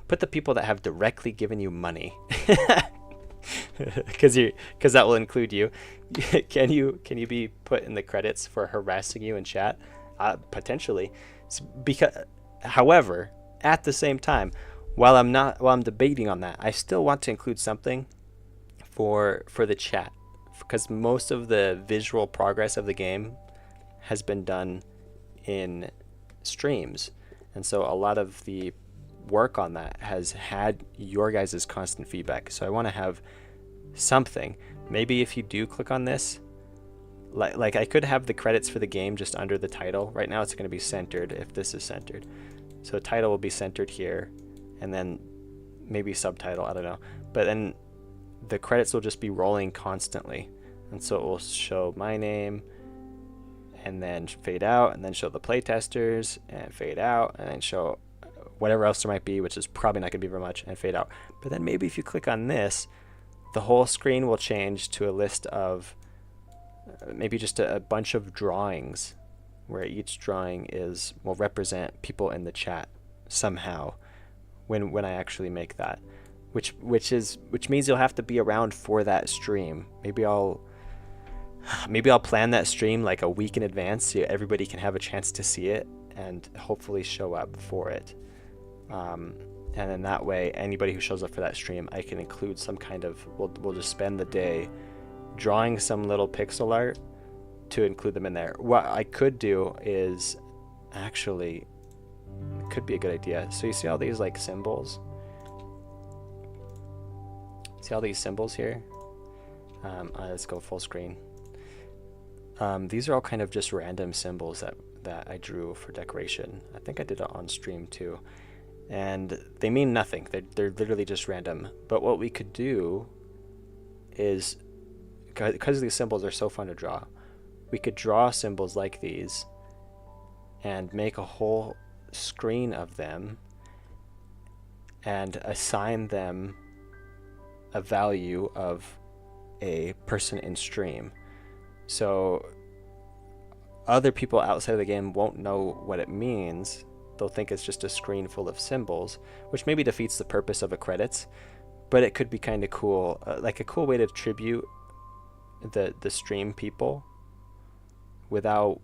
Put the people that have directly given you money. Because that will include you. Can you be put in the credits for harassing you in chat? Potentially. However, at the same time, while I'm debating on that, I still want to include something for the chat, because most of the visual progress of the game has been done in streams, and so a lot of the work on that has had your guys' constant feedback. So I want to have something. Maybe if you do click on this, like I could have the credits for the game just under the title. Right now it's going to be centered if this is centered. So title will be centered here, and then maybe subtitle, I don't know. But then the credits will just be rolling constantly. And so it will show my name, and then fade out, and then show the playtesters, and fade out, and then show whatever else there might be, which is probably not going to be very much, and fade out. But then maybe if you click on this, the whole screen will change to a list of maybe just a bunch of drawings, where each drawing will represent people in the chat somehow when I actually make that, which means you'll have to be around for that stream. Maybe I'll plan that stream like a week in advance so everybody can have a chance to see it and hopefully show up for it. And then that way, anybody who shows up for that stream, I can include some kind of, we'll just spend the day drawing some little pixel art to include them in there. What I could do is, actually, it could be a good idea. So you see all these like symbols? See all these symbols here? Let's go full screen. These are all kind of just random symbols that I drew for decoration. I think I did it on stream too. And they mean nothing. They're literally just random. But what we could do is, because these symbols are so fun to draw, we could draw symbols like these and make a whole screen of them and assign them a value of a person in stream. So other people outside of the game won't know what it means. They'll think it's just a screen full of symbols, which maybe defeats the purpose of a credits, but it could be kind of cool, like a cool way to tribute the stream people without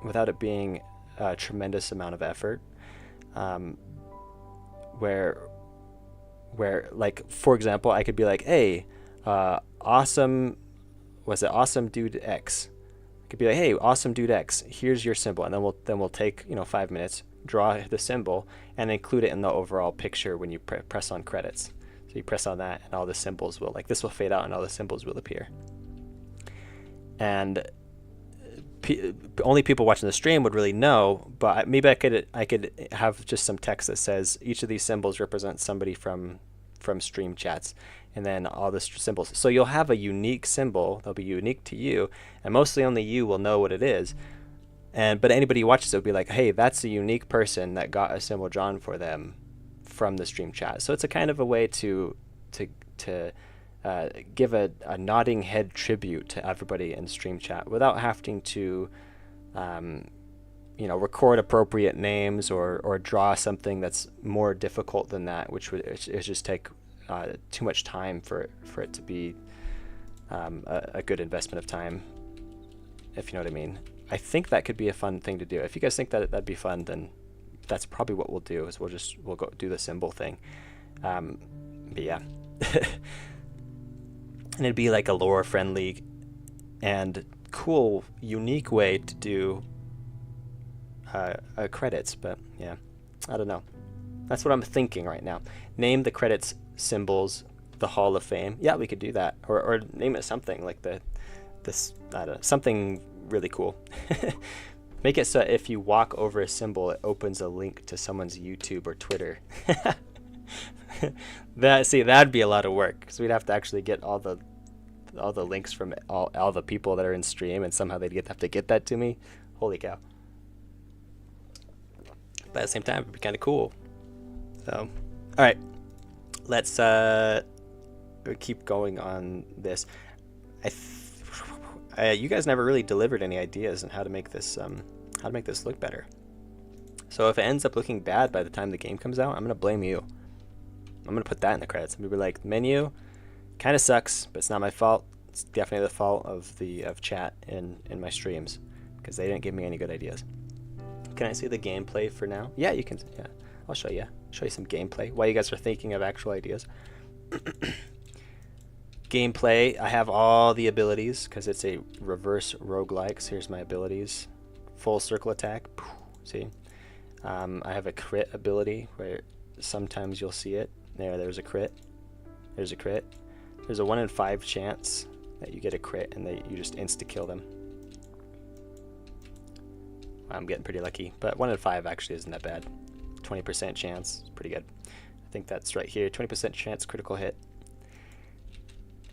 it being a tremendous amount of effort. Where like, for example, I could be like, hey, awesome dude X. I could be like, hey, awesome dude X, here's your symbol, and then we'll take 5 minutes, draw the symbol, and include it in the overall picture when you press on credits. So you press on that, and all the symbols will, like, this will fade out, and all the symbols will appear. And only people watching the stream would really know, but maybe I could have just some text that says each of these symbols represents somebody from stream chats, and then all the symbols. So you'll have a unique symbol. They'll be unique to you, and mostly only you will know what it is. But anybody who watches it will be like, hey, that's a unique person that got a symbol drawn for them from the stream chat. So it's a kind of a way to give a nodding head tribute to everybody in stream chat without having to record appropriate names or draw something that's more difficult than that, which would just take too much time for it to be a good investment of time, if you know what I mean. I think that could be a fun thing to do. If you guys think that that'd be fun, then that's probably what we'll do, is we'll go do the symbol thing. But yeah. And it'd be like a lore friendly and cool, unique way to do credits. But yeah, I don't know. That's what I'm thinking right now. Name the credits symbols the Hall of Fame. Yeah, we could do that. Or name it something like something really cool. Make it so if you walk over a symbol, it opens a link to someone's YouTube or Twitter. That'd be a lot of work, because we'd have to actually get all the links from all the people that are in stream, and somehow they'd have to get that to me. Holy cow. But at the same time, it'd be kind of cool. So, all right, let's keep going on this. You guys never really delivered any ideas on how to make this look better. So if it ends up looking bad by the time the game comes out, I'm gonna blame you. I'm gonna put that in the credits. I'm gonna be like, menu kind of sucks, but it's not my fault. It's definitely the fault of chat in my streams, because they didn't give me any good ideas. Can I see the gameplay for now? Yeah, you can. Yeah, I'll show you some gameplay while you guys are thinking of actual ideas. Gameplay, I have all the abilities because it's a reverse roguelike. So here's my abilities. Full circle attack. See? I have a crit ability where sometimes you'll see it. There's a crit. There's a crit. There's a 1 in 5 chance that you get a crit and that you just insta-kill them. I'm getting pretty lucky, but 1 in 5 actually isn't that bad. 20% chance, pretty good. I think that's right here. 20% chance critical hit.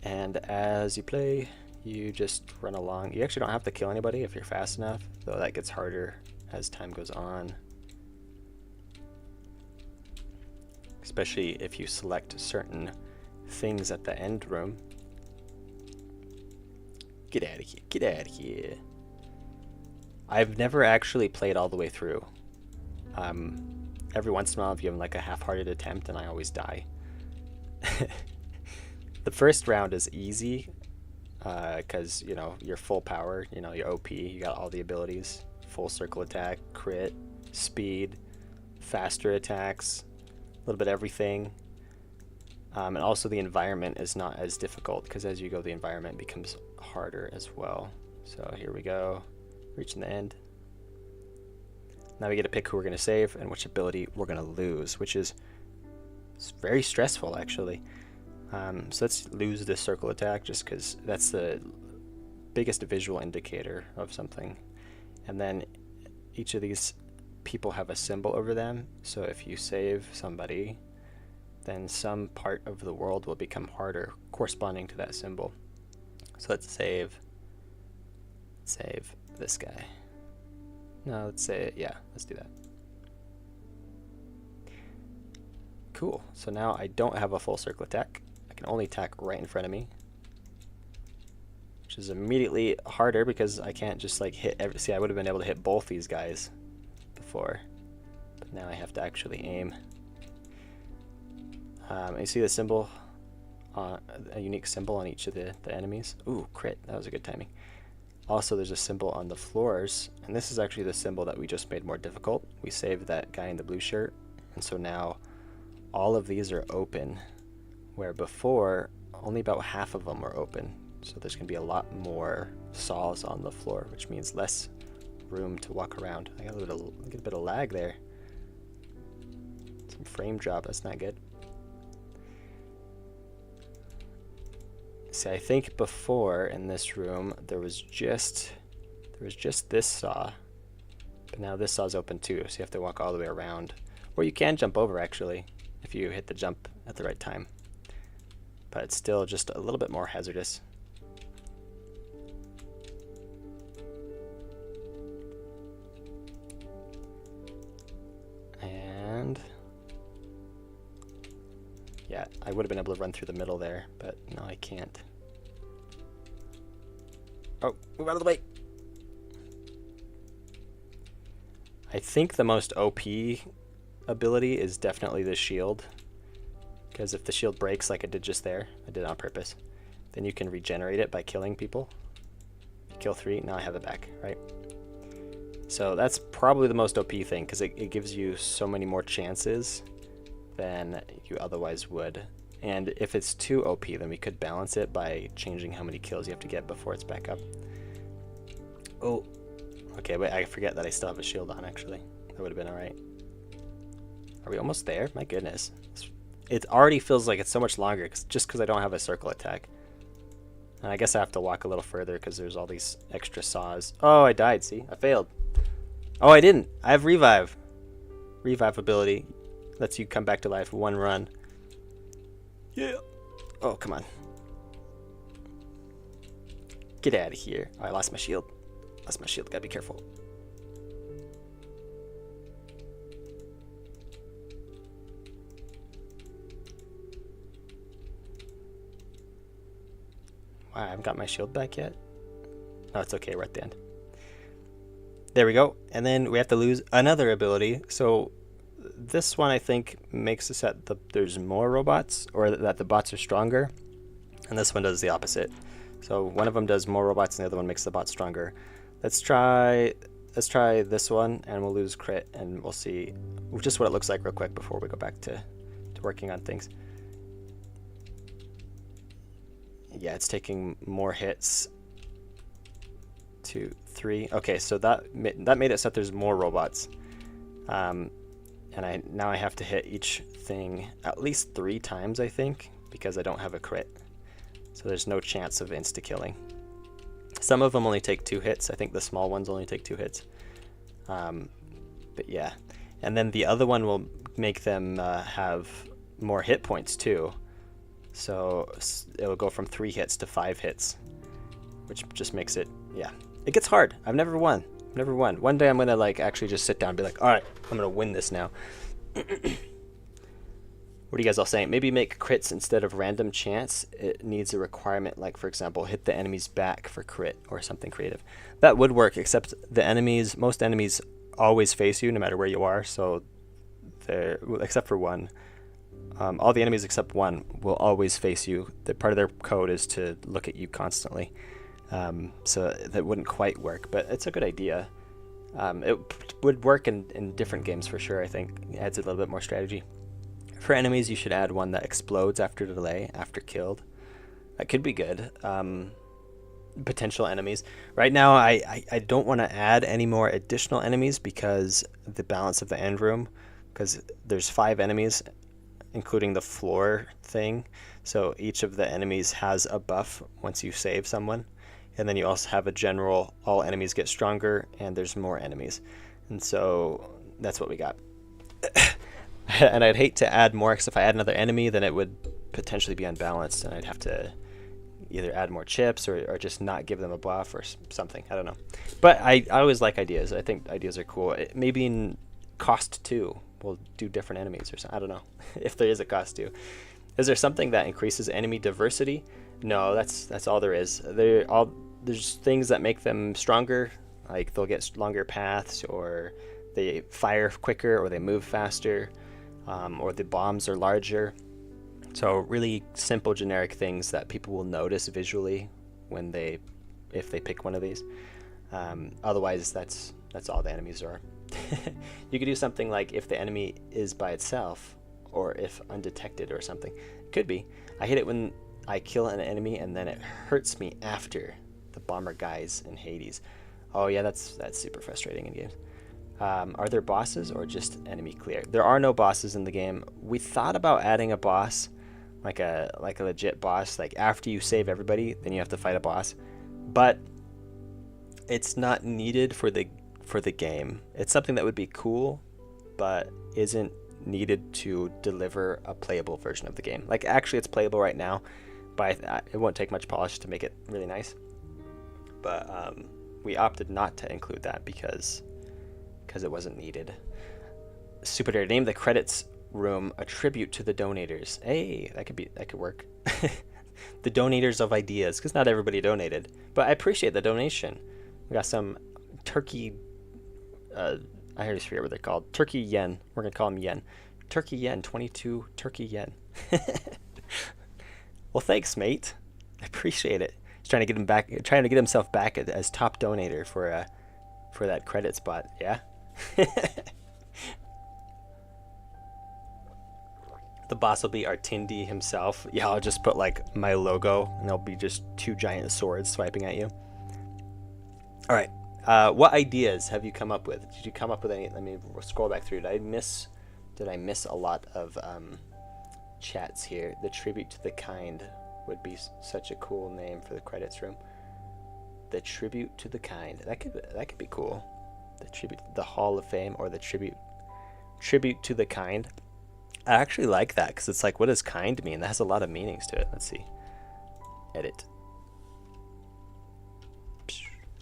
And as you play, you just run along. You actually don't have to kill anybody if you're fast enough, though that gets harder as time goes on. Especially if you select certain things at the end room. Get out of here, get out of here. I've never actually played all the way through. Every once in a while I've given like a half-hearted attempt and I always die. The first round is easy because you're full power, you're OP, you got all the abilities, full circle attack, crit, speed, faster attacks, a little bit of everything. And also the environment is not as difficult, because as you go the environment becomes harder as well. So here we go, reaching the end. Now we get to pick who we're going to save and which ability we're going to lose, which is very stressful actually. So let's lose this circle attack just because that's the biggest visual indicator of something. And then each of these people have a symbol over them, so if you save somebody, then some part of the world will become harder corresponding to that symbol. So let's save this guy. No, let's say, yeah, let's do that. Cool, so now I don't have a full circle attack. I can only attack right in front of me. which is immediately harder because I can't just like hit every. See, I would have been able to hit both these guys before, but now I have to actually aim. You see the symbol, a unique symbol on each of the enemies. Ooh, crit! That was a good timing. Also, there's a symbol on the floors, and this is actually the symbol that we just made more difficult. We saved that guy in the blue shirt, and so now all of these are open, where before only about half of them were open. So there's going to be a lot more saws on the floor, which means less room to walk around. I got a bit of lag there. Some frame drop, that's not good. See, I think before in this room there was just this saw, but now this saw's open too, so you have to walk all the way around. Or you can jump over actually, if you hit the jump at the right time. But it's still just a little bit more hazardous. And yeah, I would have been able to run through the middle there, but no, I can't. Oh, move out of the way! I think the most OP ability is definitely the shield. Because if the shield breaks like I did just there, I did it on purpose, then you can regenerate it by killing people. Kill 3, now I have it back, right? So that's probably the most OP thing, because it gives you so many more chances than you otherwise would. And if it's too OP, then we could balance it by changing how many kills you have to get before it's back up. Oh, okay, wait, I forget that I still have a shield on, actually. That would have been alright. Are we almost there? My goodness. It already feels like it's so much longer just because I don't have a circle attack. And I guess I have to walk a little further because there's all these extra saws. Oh, I died, see? I failed. Oh, I didn't. I have revive. Revive ability. Lets you come back to life one run. Yeah. Oh, come on. Get out of here. Oh, I lost my shield. Lost my shield. Gotta be careful. Wow, I haven't got my shield back yet. Oh, it's okay. We're at the end. There we go. And then we have to lose another ability. So this one I think makes us that there's more robots, or that the bots are stronger, and this one does the opposite. So one of them does more robots and the other one makes the bots stronger. Let's try this one, and we'll lose crit, and we'll see just what it looks like real quick before we go back to working on things. Yeah, it's taking more hits. 2, 3. Okay, so that made it so that there's more robots. And now I have to hit each thing at least 3 times, I think, because I don't have a crit. So there's no chance of insta-killing. Some of them only take 2 hits. I think the small ones only take 2 hits. But yeah. And then the other one will make them have more hit points too. So it'll go from 3 hits to 5 hits, which just makes it, yeah. It gets hard. I've never won. Never won. One day I'm going to like actually just sit down and be like, all right, I'm going to win this now. What are you guys all saying? Maybe make crits instead of random chance. It needs a requirement, like for example, hit the enemy's back for crit or something creative. That would work, except most enemies always face you no matter where you are. So except for one. All the enemies except one will always face you. Part of their code is to look at you constantly. So that wouldn't quite work, but it's a good idea. It would work in different games for sure, I think. It adds a little bit more strategy. For enemies, you should add one that explodes after delay, after killed. That could be good. Potential enemies. Right now, I don't want to add any more additional enemies because the balance of the end room, because there's 5 enemies, including the floor thing. So each of the enemies has a buff once you save someone. And then you also have a general, all enemies get stronger, and there's more enemies. And so that's what we got. And I'd hate to add more, because if I add another enemy, then it would potentially be unbalanced, and I'd have to either add more chips or just not give them a buff or something. I don't know. But I always like ideas. I think ideas are cool. Maybe in cost 2, we'll do different enemies or something. I don't know if there is a cost 2. Is there something that increases enemy diversity? No, that's all there is. There's things that make them stronger, like they'll get longer paths, or they fire quicker, or they move faster, or the bombs are larger. So really simple generic things that people will notice visually when if they pick one of these. Otherwise, that's all the enemies are. You could do something like if the enemy is by itself, or if undetected or something. It could be. I hate it when I kill an enemy and then it hurts me after the bomber guys in Hades. Oh yeah, that's super frustrating in games. Are there bosses or just enemy clear? There are no bosses in the game. We thought about adding a boss, like a legit boss, like after you save everybody, then you have to fight a boss. But it's not needed for the game. It's something that would be cool, but isn't needed to deliver a playable version of the game. Like actually it's playable right now, but it won't take much polish to make it really nice. But we opted not to include that because it wasn't needed. Super Dare, name the credits room a tribute to the donators. Hey, that could work. The donators of ideas, because not everybody donated, but I appreciate the donation. We got some turkey. I already forget what they're called. Turkey yen. We're gonna call them yen. Turkey yen. 22 turkey yen. Well, thanks, mate. I appreciate it. He's trying to get him back. Trying to get himself back as top donator for that credit spot. Yeah. The boss will be Artindi himself. Yeah, I'll just put like my logo, and there'll be just two giant swords swiping at you. All right. What ideas have you come up with? Did you come up with any? Let me scroll back through. Did I miss a lot of chats here? The Tribute to the Kind would be such a cool name for the credits room. The Tribute to the Kind. That could be cool. The Hall of Fame, or the Tribute to the Kind. I actually like that because it's like, what does kind mean? That has a lot of meanings to it. Let's see. Edit.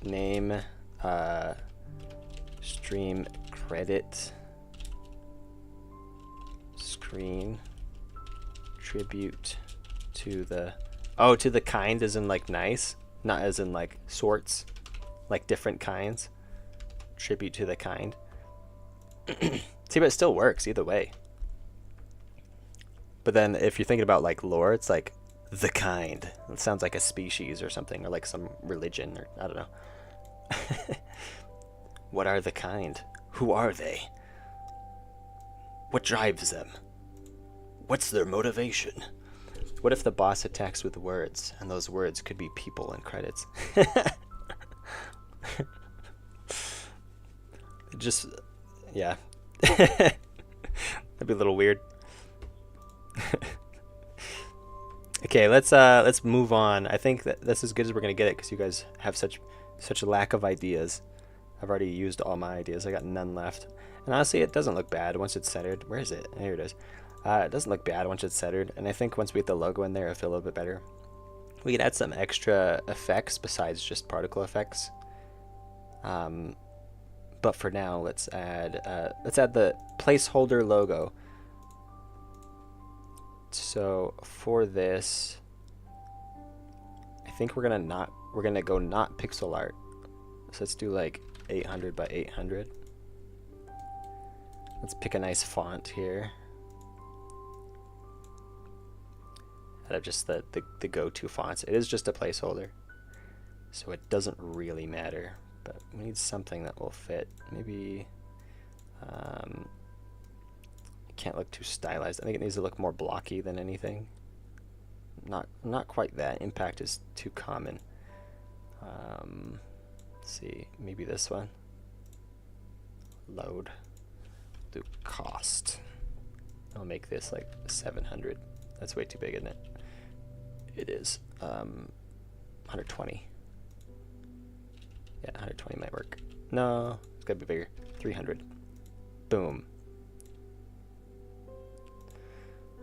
Name. Stream credit. Screen. Tribute to the. Oh, to the kind as in like nice, not as in like sorts, like different kinds. Tribute to the kind. See, but it still works either way. But then if you're thinking about like lore, it's like the kind. It sounds like a species or something, or like some religion, or I don't know. What are the kind? Who are they? What drives them? What's their motivation? What if the boss attacks with words, and those words could be people in credits? Just, yeah. That'd be a little weird. Okay, let's move on. I think that that's as good as we're gonna get it because you guys have such a lack of ideas. I've already used all my ideas. I got none left. And honestly, it doesn't look bad once it's centered. Where is it? Here it is. It doesn't look bad once it's centered. And I think once we get the logo in there, it'll feel a little bit better. We can add some extra effects besides just particle effects. But for now, let's add the placeholder logo. So for this, I think we're gonna go not pixel art. So let's do like 800 by 800. Let's pick a nice font here. Out of just the go-to fonts. It is just a placeholder, so it doesn't really matter. But we need something that will fit. Maybe it can't look too stylized. I think it needs to look more blocky than anything. Not quite that. Impact is too common. Let's see, maybe this one. Load. Do cost. I'll make this like 700. That's way too big, isn't it? It is. 120. Yeah, 120 might work. No, it's gotta be bigger. 300. Boom.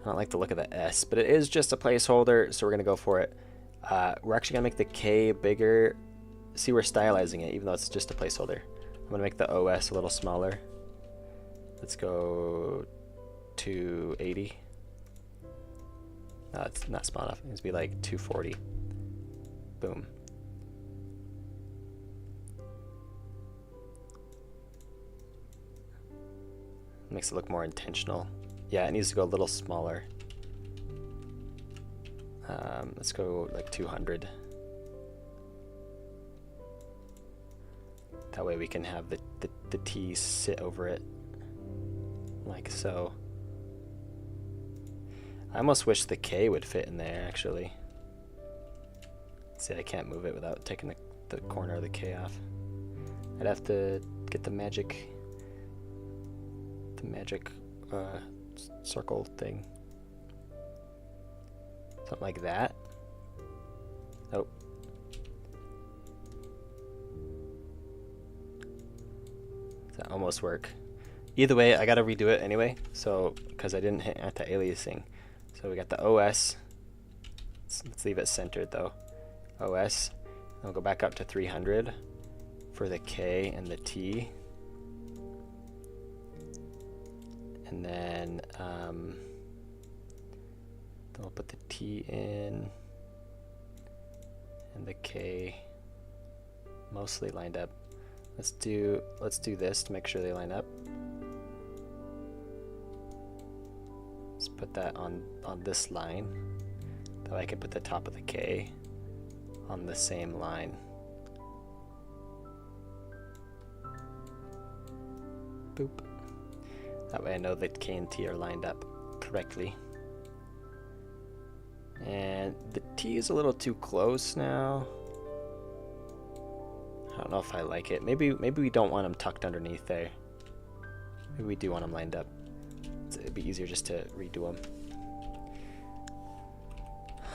I don't like the look of the S, but it is just a placeholder, so we're gonna go for it. We're actually gonna make the K bigger. See, we're stylizing it, even though it's just a placeholder. I'm gonna make the OS a little smaller. Let's go to 80. No, it's not small enough. It needs to be like 240. Boom. Makes it look more intentional. Yeah, it needs to go a little smaller. Let's go like 200. That way we can have the T sit over it, like so. I almost wish the K would fit in there, actually. See, I can't move it without taking the corner of the K off. I'd have to get the magic circle thing. Something like that. Oh. Does that almost work? Either way, I gotta redo it anyway, so, because I didn't hit anti-aliasing. So we got the OS. Let's leave it centered though. OS. And we'll go back up to 300 for the K and the T. And then we'll put the T in and the K mostly lined up. Let's do this to make sure they line up. Let's put that on this line. That way I can put the top of the K on the same line. Boop. That way I know that K and T are lined up correctly. And the T is a little too close now. I don't know if I like it. Maybe we don't want them tucked underneath there. Maybe we do want them lined up. It'd be easier just to redo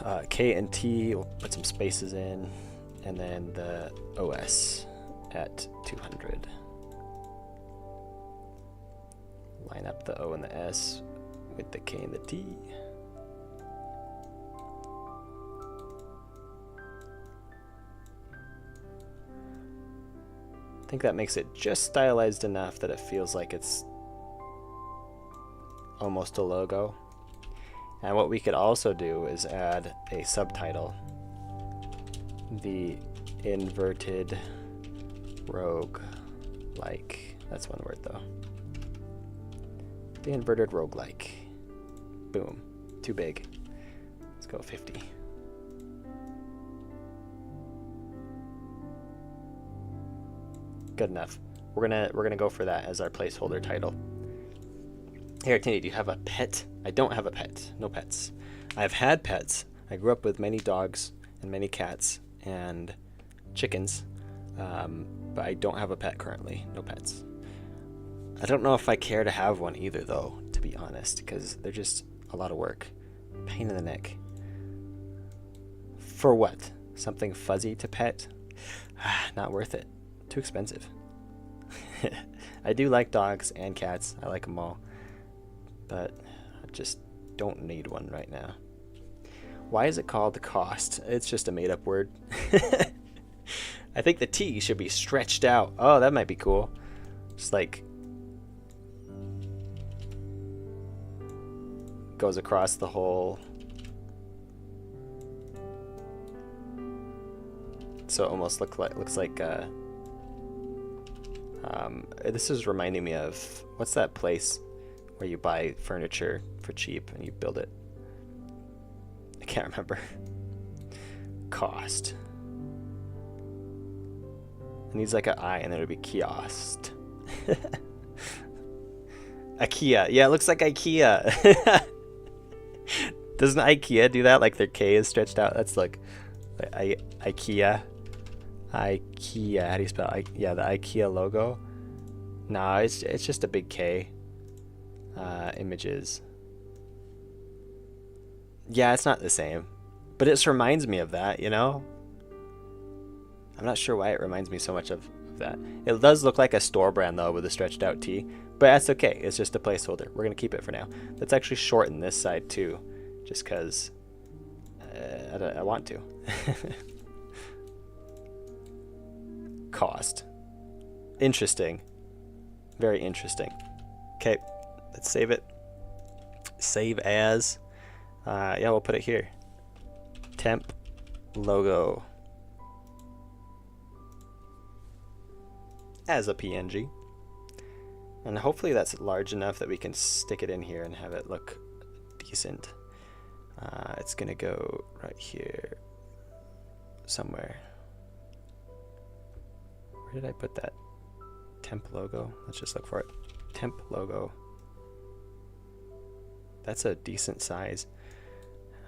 them. K and T, we'll put some spaces in, and then the OS at 200. Line up the O and the S with the K and the T. I think that makes it just stylized enough that it feels like it's almost a logo. And what we could also do is add a subtitle. The inverted rogue like. That's one word though. The inverted roguelike. Boom. Too big. Let's go 50. Good enough. We're gonna go for that as our placeholder title. Hey Artindi, do you have a pet? I don't have a pet. No pets. I've had pets. I grew up with many dogs and many cats and chickens, but I don't have a pet currently. No pets. I don't know if I care to have one either, though, to be honest, because they're just a lot of work. Pain in the neck. For what? Something fuzzy to pet? Not worth it. Too expensive. I do like dogs and cats. I like them all. But I just don't need one right now. Why is it called cost? It's just a made-up word. I think the T should be stretched out. Oh, that might be cool. Just like goes across the whole. So it almost looks like this is reminding me of, what's that place where you buy furniture for cheap and you build it? I can't remember. Cost. It needs like an I and then it would be kiosk. IKEA. Yeah, it looks like IKEA. Doesn't IKEA do that? Like their K is stretched out. That's like IKEA. IKEA. How do you spell it? Yeah, the IKEA logo. No, it's just a big K. Images. Yeah, it's not the same, but it just reminds me of that, you know? I'm not sure why it reminds me so much of that. It does look like a store brand though with a stretched out T, but that's okay. It's just a placeholder. We're gonna keep it for now. Let's actually shorten this side too, just because I want to. Cost. Interesting. Very interesting. Okay, let's save it. Save as. Yeah, we'll put it here. Temp logo as a PNG. And hopefully that's large enough that we can stick it in here and have it look decent. It's gonna go right here somewhere. Where did I put that? Temp logo. Let's just look for it. Temp logo. That's a decent size.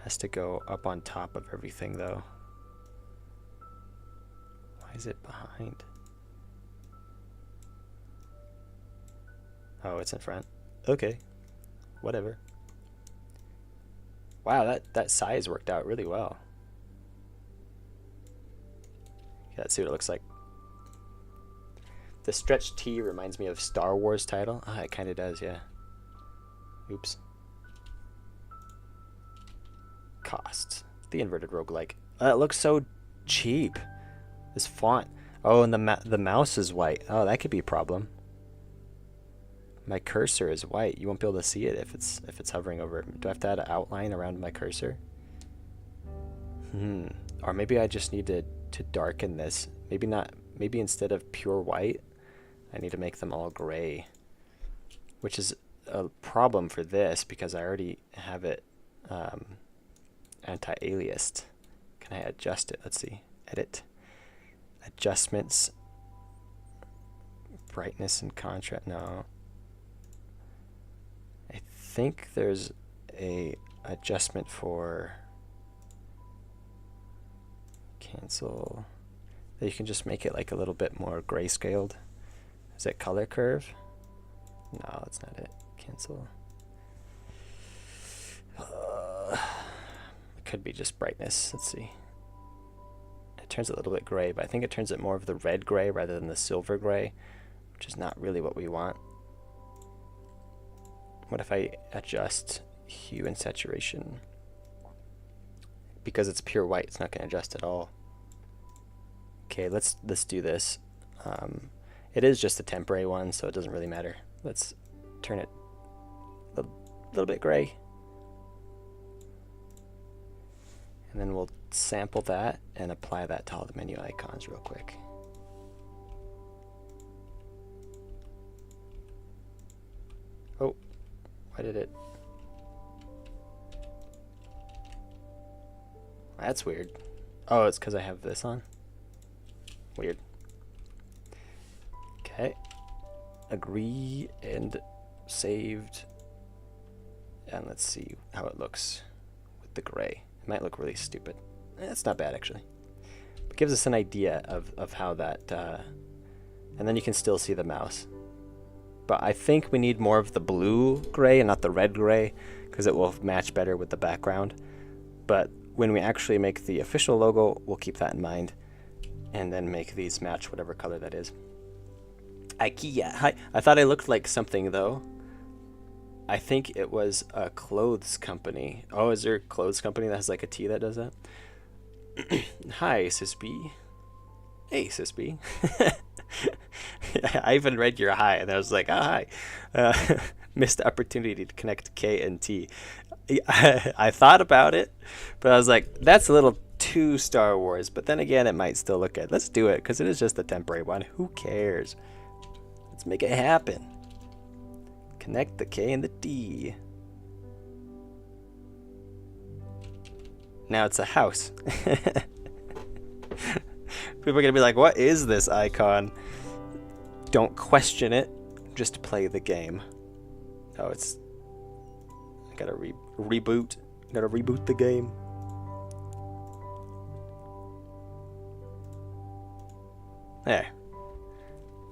Has to go up on top of everything though. Why is it behind? Oh, it's in front. Okay. Whatever. Wow, that size worked out really well. Yeah, let's see what it looks like. The stretch T reminds me of Star Wars title. Ah, it kind of does, yeah. Oops. Costs. The inverted roguelike. It looks so cheap. This font. Oh, and the mouse is white. Oh, that could be a problem. My cursor is white. You won't be able to see it if it's hovering over it. Do I have to add an outline around my cursor? Or maybe I just need to darken this. Maybe not. Maybe instead of pure white, I need to make them all gray, which is a problem for this because I already have it anti-aliased. Can I adjust it? Let's see. Edit. Adjustments. Brightness and contrast. No. I think there's a adjustment for cancel. That you can just make it like a little bit more grayscaled. Is it color curve? No, that's not it. Cancel. It could be just brightness. Let's see. It turns it a little bit gray, but I think it turns it more of the red gray rather than the silver gray, which is not really what we want. What if I adjust hue and saturation? Because it's pure white, it's not going to adjust at all. Okay, let's do this. It is just a temporary one, so it doesn't really matter. Let's turn it a little bit gray. And then we'll sample that and apply that to all the menu icons real quick. Oh, why did it? That's weird. Oh, it's because I have this on? Weird. Okay. Agree and saved. And let's see how it looks with the gray. It might look really stupid. It's not bad actually. It gives us an idea of how that and then you can still see the mouse. But I think we need more of the blue gray and not the red gray because it will match better with the background. But when we actually make the official logo, we'll keep that in mind and then make these match whatever color that is. IKEA. Hi. I thought I looked like something though. I think it was a clothes company. Oh, is there a clothes company that has like a T that does that? Hi, Sis B. Hey, Sis B. I even read your hi, and I was like, oh, hi. Missed the opportunity to connect K and T. I thought about it, but I was like, that's a little too Star Wars. But then again, it might still look good. Let's do it, because it is just a temporary one. Who cares? Let's make it happen. Connect the K and the D. Now it's a house. People are going to be like, what is this icon? Don't question it. Just play the game. Oh, it's... I gotta reboot. Gotta reboot the game. There.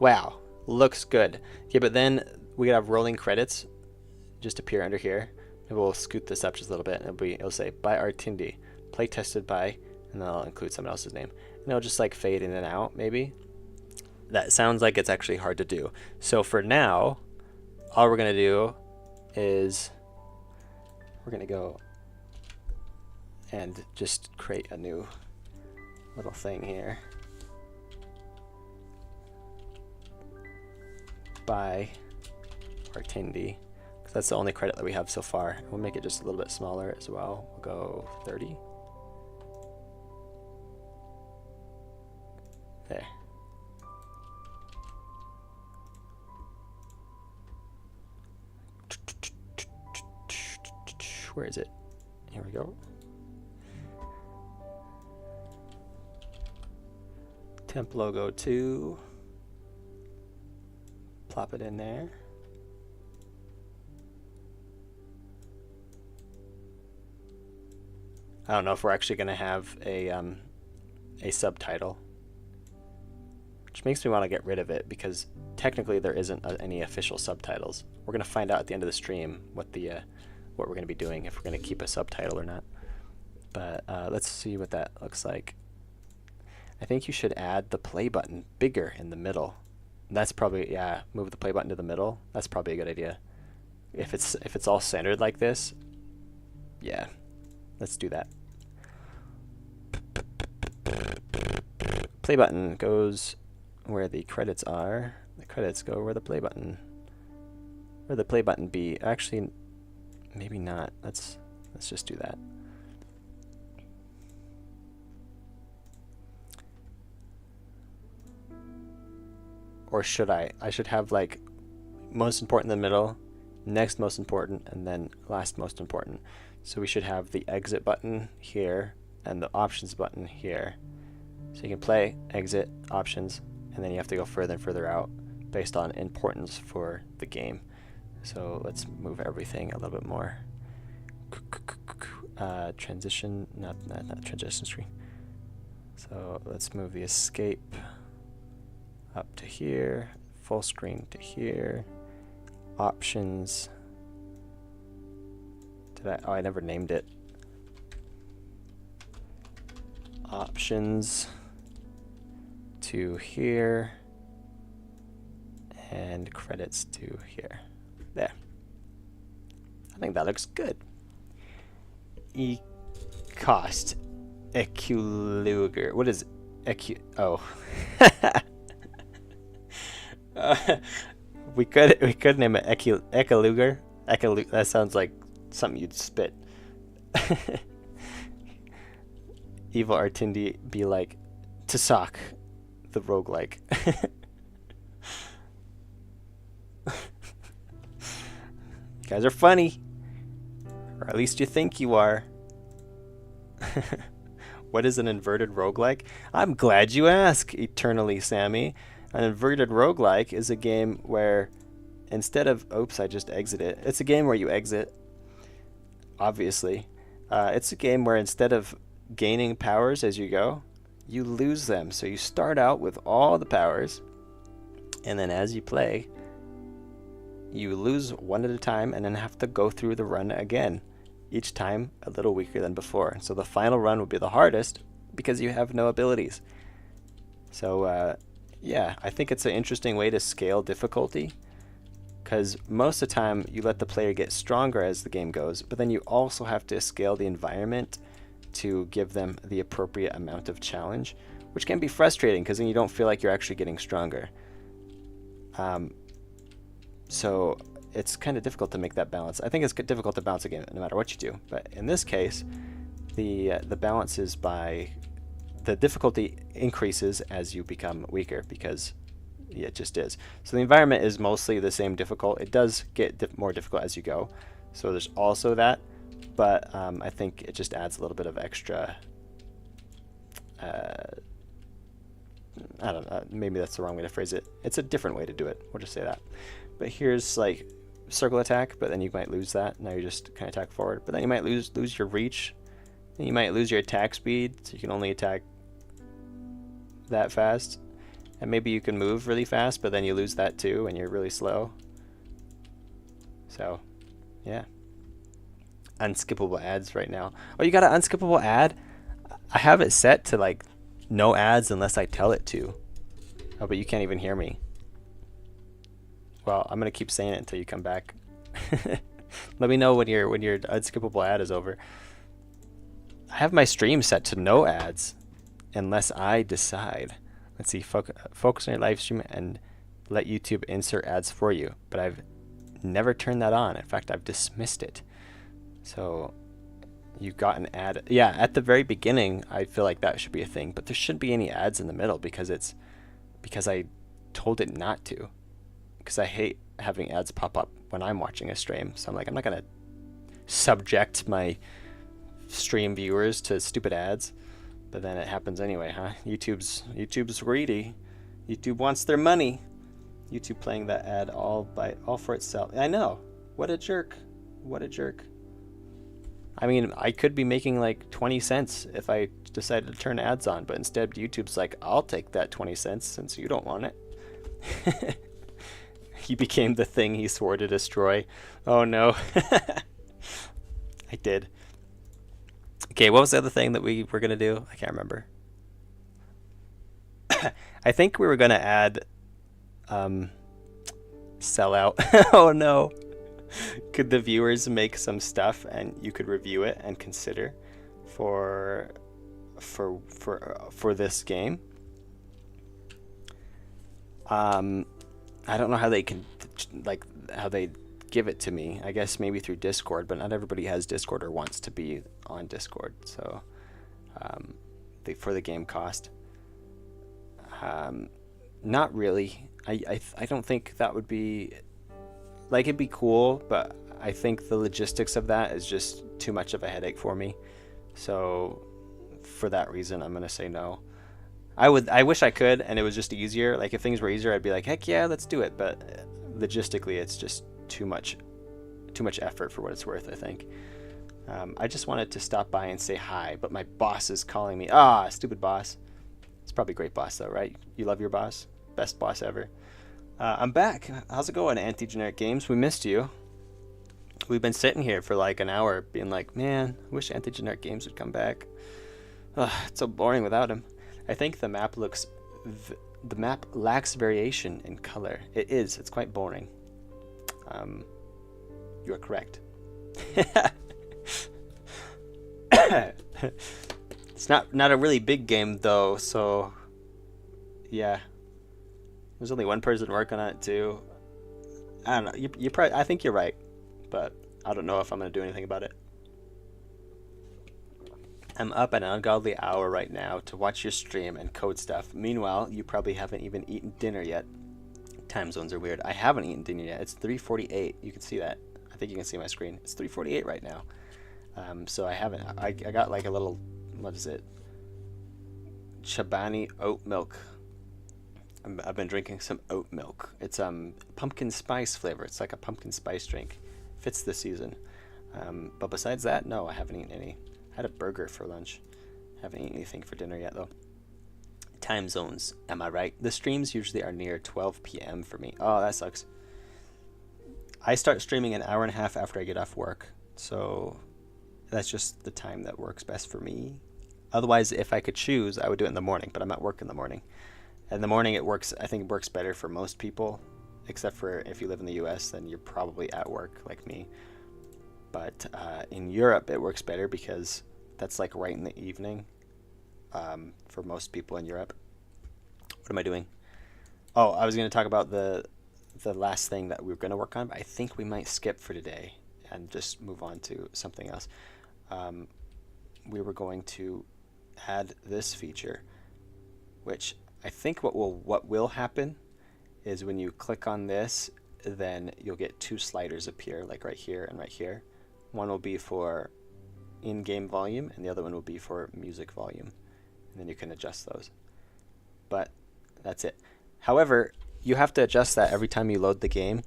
Wow. Looks good. Okay, but then we gotta have rolling credits just appear under here. Maybe we'll scoot this up just a little bit. It'll say, by Artindi. Play tested by... And then I'll include someone else's name. And it'll just like fade in and out, maybe. That sounds like it's actually hard to do. So for now, all we're going to do is we're going to go and just create a new little thing here. By Artindi. 'cause that's the only credit that we have so far. We'll make it just a little bit smaller as well. We'll go 30. There. Where is it? Here we go. Temp logo 2. Plop it in there. I don't know if we're actually going to have a subtitle, which makes me want to get rid of it because technically there isn't any official subtitles. We're going to find out at the end of the stream what we're going to be doing, if we're going to keep a subtitle or not. But let's see what that looks like. I think you should add the play button bigger in the middle. That's probably, yeah, move the play button to the middle. That's probably a good idea. If it's all centered like this, yeah, let's do that. Play button goes where the credits are. The credits go where the play button. Where the play button be? Actually, maybe not. Let's just do that. Or should I? I should have like most important in the middle, next most important, and then last most important. So we should have the exit button here and the options button here. So you can play, exit, options, and then you have to go further and further out based on importance for the game. So let's move everything a little bit more. Transition, not transition screen. So let's move the escape up to here, full screen to here, options. Oh, I never named it. Options to here, and credits to here. There. I think that looks good. Cost. Eculuger. What is oh. We could name it Eculuger. That sounds like something you'd spit. Evil Artindi be like, to sock the roguelike. You guys are funny. Or at least you think you are. What is an inverted roguelike? I'm glad you ask, Eternally Sammy. An inverted roguelike is a game where instead of, oops, I just exited. It's a game where you exit, obviously. It's a game where instead of gaining powers as you go, you lose them. So you start out with all the powers, and then as you play, you lose one at a time and then have to go through the run again, each time a little weaker than before. So the final run will be the hardest because you have no abilities. So yeah, I think it's an interesting way to scale difficulty, because most of the time you let the player get stronger as the game goes, but then you also have to scale the environment to give them the appropriate amount of challenge, which can be frustrating because then you don't feel like you're actually getting stronger. So it's kind of difficult to make that balance. I think it's difficult to balance a game no matter what you do, but in this case, the balance is by the difficulty increases as you become weaker, because it just is. So the environment is mostly the same difficult. It does get more difficult as you go. So there's also that, but I think it just adds a little bit of extra. I don't know. Maybe that's the wrong way to phrase it. It's a different way to do it. We'll just say that. But here's like circle attack, but then you might lose that. Now you just kind of attack forward, but then you might lose your reach. And you might lose your attack speed, so you can only attack that fast. And maybe you can move really fast, but then you lose that too, and you're really slow. So, yeah. Unskippable ads right now. Oh, you got an unskippable ad? I have it set to like no ads unless I tell it to. Oh, but you can't even hear me. Well, I'm gonna keep saying it until you come back. Let me know when your unskippable ad is over. I have my stream set to no ads unless I decide. Let's see, focus on your live stream and let YouTube insert ads for you. But I've never turned that on. In fact, I've dismissed it. So you got an ad. Yeah, at the very beginning, I feel like that should be a thing, but there shouldn't be any ads in the middle because I told it not to. Because I hate having ads pop up when I'm watching a stream. So I'm like, I'm not gonna subject my stream viewers to stupid ads. But then it happens anyway, huh? YouTube's greedy. YouTube wants their money. YouTube playing that ad all for itself. I know. What a jerk. What a jerk. I mean, I could be making like 20 cents if I decided to turn ads on, but instead YouTube's like, I'll take that 20 cents since you don't want it. He became the thing he swore to destroy. Oh no. I did. Okay, what was the other thing that we were going to do? I can't remember. I think we were going to add sellout. Oh no. Could the viewers make some stuff and you could review it and consider for this game? I don't know how they can how they give it to me. I guess maybe through Discord, but not everybody has Discord or wants to be on Discord. So for the game cost, not really. I don't think that would be like, it'd be cool, but I think the logistics of that is just too much of a headache for me. So for that reason, I'm gonna say no. I wish I could, and it was just easier. Like if things were easier, I'd be like, heck yeah, let's do it. But logistically, it's just too much effort for what it's worth, I think. I just wanted to stop by and say hi, but my boss is calling me. Stupid boss. It's probably a great boss though, right? You love your boss? Best boss ever. I'm back. How's it going, Anti-Generic Games? We missed you. We've been sitting here for like an hour being like, man, I wish Anti-Generic Games would come back. It's so boring without him. I think the map lacks variation in color. It is. It's quite boring. You are correct. It's not a really big game though, so yeah. There's only one person working on it too. I don't know. You probably. I think you're right, but I don't know if I'm gonna do anything about it. I'm up at an ungodly hour right now to watch your stream and code stuff. Meanwhile, you probably haven't even eaten dinner yet. Time zones are weird. I haven't eaten dinner yet. It's 3:48. You can see that. I think you can see my screen. It's 3:48 right now. So I haven't. I got like a little. What is it? Chobani oat milk. I've been drinking some oat milk. It's pumpkin spice flavor. It's like a pumpkin spice drink. Fits the season. But besides that, no, I haven't eaten any. I had a burger for lunch. Haven't eaten anything for dinner yet though. Time zones, am I right? The streams usually are near 12 p.m. for me. Oh, that sucks. I start streaming an hour and a half after I get off work. So that's just the time that works best for me. Otherwise, if I could choose, I would do it in the morning, but I'm at work in the morning. In the morning, I think it works better for most people, except for if you live in the US, then you're probably at work like me. But in Europe, it works better because that's like right in the evening for most people in Europe. What am I doing? Oh, I was going to talk about the last thing that we were going to work on, but I think we might skip for today and just move on to something else. We were going to add this feature, which I think what will happen is when you click on this, then you'll get two sliders appear, like right here and right here. One will be for in-game volume, and the other one will be for music volume. And then you can adjust those. But that's it. However, you have to adjust that every time you load the game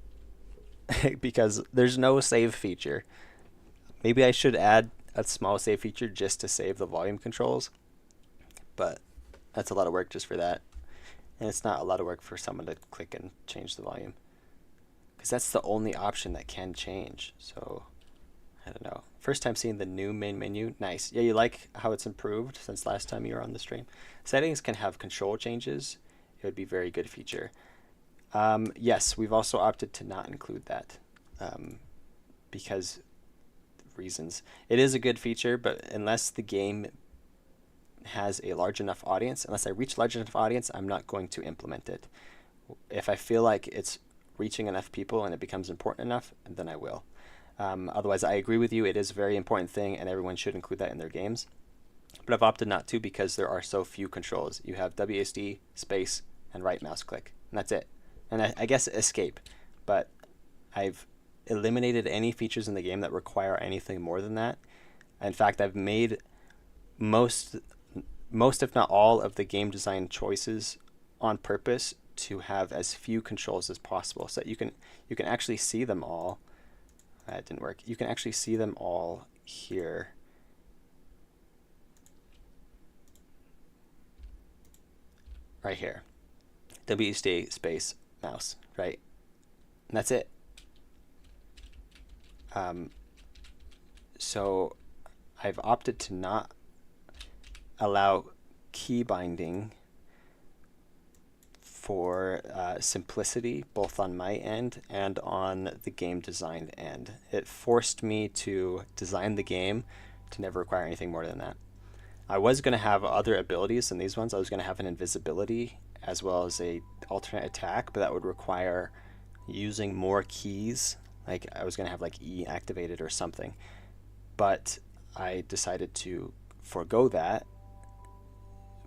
because there's no save feature. Maybe I should add a small save feature just to save the volume controls, but that's a lot of work just for that. And it's not a lot of work for someone to click and change the volume, because that's the only option that can change. So I don't know. First time seeing the new main menu. Nice. Yeah, you like how it's improved since last time you were on the stream. Settings can have control changes. It would be a very good feature. Yes, we've also opted to not include that because reasons. It is a good feature, but unless the game has a large enough audience, unless I reach large enough audience, I'm not going to implement it. If I feel like it's reaching enough people and it becomes important enough, then I will. Otherwise, I agree with you. It is a very important thing, and everyone should include that in their games. But I've opted not to because there are so few controls. You have WASD, space, and right mouse click, and that's it. And I guess escape, but I've eliminated any features in the game that require anything more than that. In fact, I've made most if not all of the game design choices on purpose to have as few controls as possible, so that you can actually see them all. That didn't work. You can actually see them all here. Right here. WSD space mouse, right? And that's it. So I've opted to not allow key binding for simplicity, both on my end and on the game design end. It forced me to design the game to never require anything more than that. I was going to have other abilities than these ones. I was going to have an invisibility as well as a alternate attack, but that would require using more keys. Like I was going to have like E activated or something. But I decided to forego that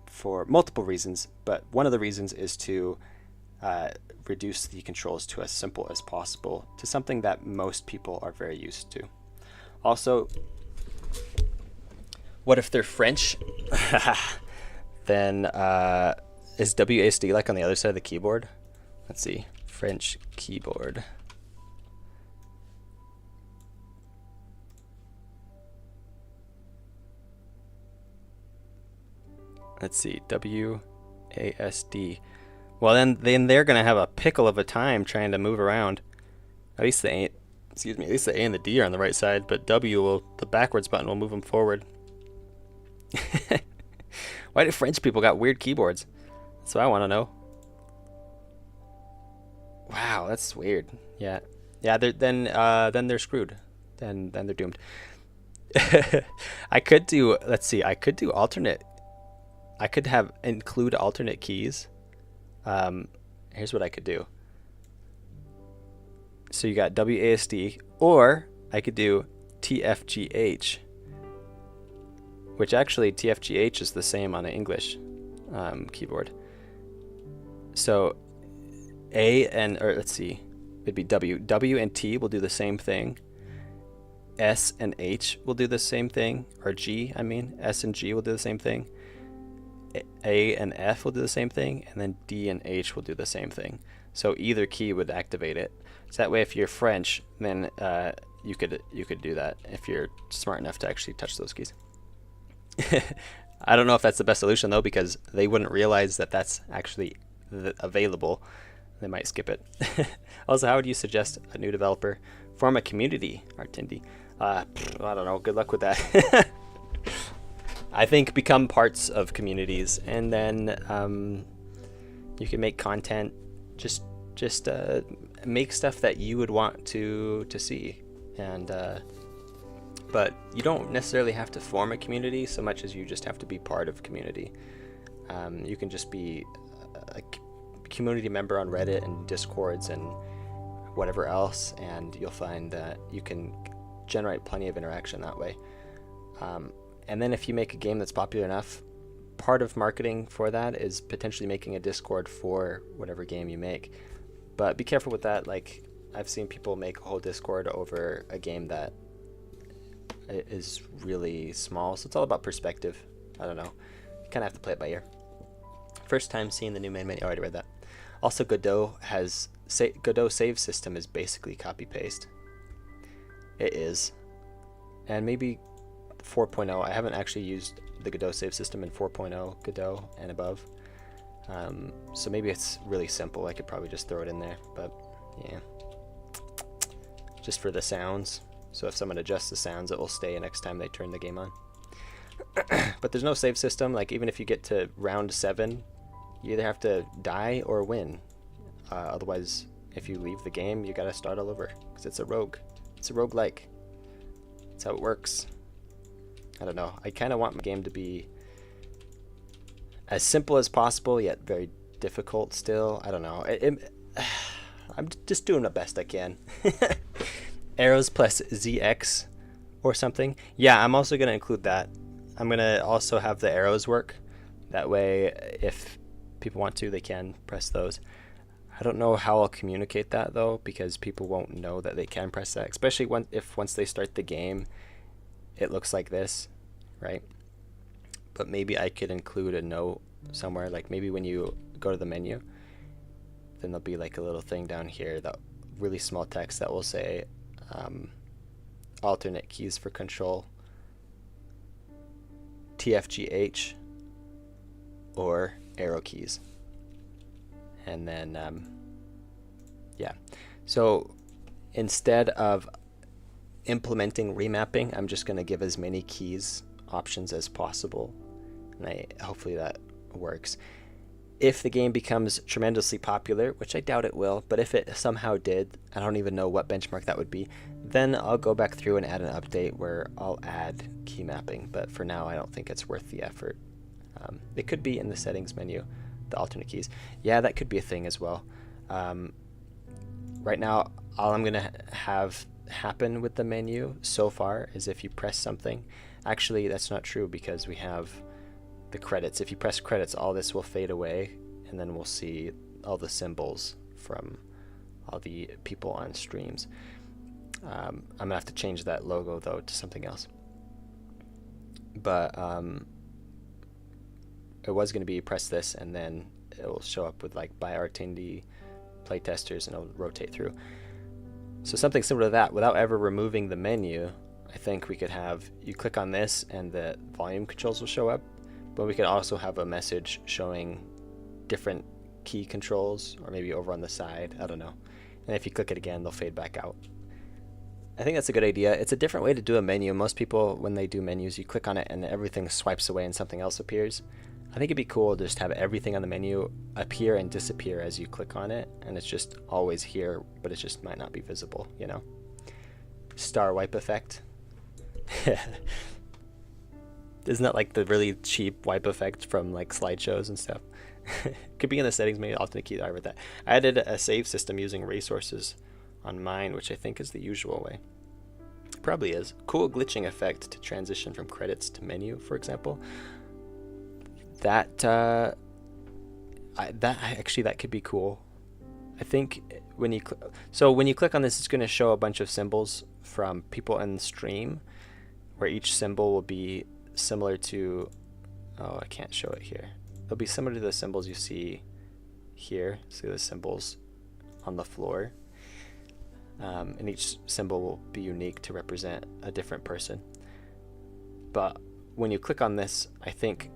for multiple reasons, but one of the reasons is to reduce the controls to as simple as possible, to something that most people are very used to. Also, what if they're French? Then is WASD like on the other side of the keyboard? Let's see, French keyboard. Let's see, WASD. Well, then they're gonna have a pickle of a time trying to move around. At least the A, at least the A and the D are on the right side, but the backwards button will move them forward. Why do French people got weird keyboards? That's what I want to know. Wow, that's weird. Yeah. Then they're screwed. Then they're doomed. I could do. Let's see. I could do alternate. I could include alternate keys. Here's what I could do. So you got WASD, or I could do TFGH, which actually TFGH is the same on an English keyboard. So let's see, it'd be W and T will do the same thing. S and H will do the same thing, or G, I mean, S and G will do the same thing. A and F will do the same thing, and then D and H will do the same thing. So either key would activate it. So that way, if you're French, then you could do that if you're smart enough to actually touch those keys. I don't know if that's the best solution though, because they wouldn't realize that that's actually available. They might skip it. Also, how would you suggest a new developer form a community, Artindi? I don't know. Good luck with that. I think become parts of communities, and then you can make content. Just make stuff that you would want to see, and but you don't necessarily have to form a community so much as you just have to be part of community. You can just be a community member on Reddit and Discords and whatever else, and you'll find that you can generate plenty of interaction that way. And then if you make a game that's popular enough, part of marketing for that is potentially making a Discord for whatever game you make. But be careful with that. Like, I've seen people make a whole Discord over a game that is really small. So it's all about perspective. I don't know. You kind of have to play it by ear. First time seeing the new main menu. I already read that. Also, Godot save system is basically copy paste. It is. And maybe 4.0. I haven't actually used the Godot save system in 4.0 Godot and above. So maybe it's really simple. I could probably just throw it in there, but yeah. Just for the sounds. So if someone adjusts the sounds, it will stay next time they turn the game on. But there's no save system. Like, even if you get to round 7, you either have to die or win. Otherwise, if you leave the game, you gotta start all over, because it's a rogue. It's a roguelike. That's how it works. I don't know. I kind of want my game to be as simple as possible, yet very difficult still. I don't know. I'm just doing the best I can. Arrows plus ZX or something. Yeah, I'm also going to include that. I'm going to also have the arrows work. That way, if people want to, they can press those. I don't know how I'll communicate that, though, because people won't know that they can press that, especially once they start the game, it looks like this, right? But maybe I could include a note somewhere, like maybe when you go to the menu, then there'll be like a little thing down here, that really small text that will say alternate keys for control, TFGH, or arrow keys. And then, yeah. So instead of implementing remapping, I'm just going to give as many keys options as possible. And hopefully that works. If the game becomes tremendously popular, which I doubt it will, but if it somehow did, I don't even know what benchmark that would be, then I'll go back through and add an update where I'll add key mapping. But for now, I don't think it's worth the effort. It could be in the settings menu, the alternate keys. Yeah, that could be a thing as well. Right now, all I'm going to have happen with the menu so far is if you press something. Actually, that's not true because we have the credits. If you press credits, all this will fade away, and then we'll see all the symbols from all the people on streams. I'm going to have to change that logo, though, to something else. But it was going to be press this, and then it will show up with like by Artindi playtesters, and it'll rotate through. So something similar to that, without ever removing the menu, I think we could have you click on this and the volume controls will show up, but we could also have a message showing different key controls, or maybe over on the side, I don't know. And if you click it again, they'll fade back out. I think that's a good idea. It's a different way to do a menu. Most people, when they do menus, you click on it and everything swipes away and something else appears. I think it'd be cool to just have everything on the menu appear and disappear as you click on it, and it's just always here, but it just might not be visible, you know? Star wipe effect. Isn't that like the really cheap wipe effect from like slideshows and stuff? Could be in the settings, maybe alternate key. I read that. I added a save system using resources on mine, which I think is the usual way. It probably is. Cool glitching effect to transition from credits to menu, for example. That that could be cool. I think when you when you click on this, it's going to show a bunch of symbols from people in the stream, where each symbol will be similar to, oh, I can't show it here. It'll be similar to the symbols you see here. See the symbols on the floor, and each symbol will be unique to represent a different person. But when you click on this, I think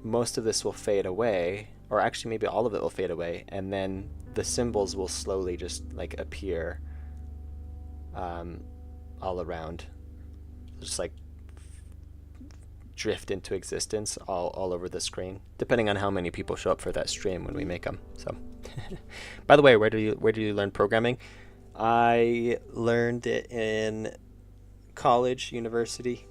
most of this will fade away, or actually maybe all of it will fade away, and then the symbols will slowly just like appear all around, just like drift into existence all over the screen, depending on how many people show up for that stream when we make them. So by the way, where do you learn programming? I learned it in college, university.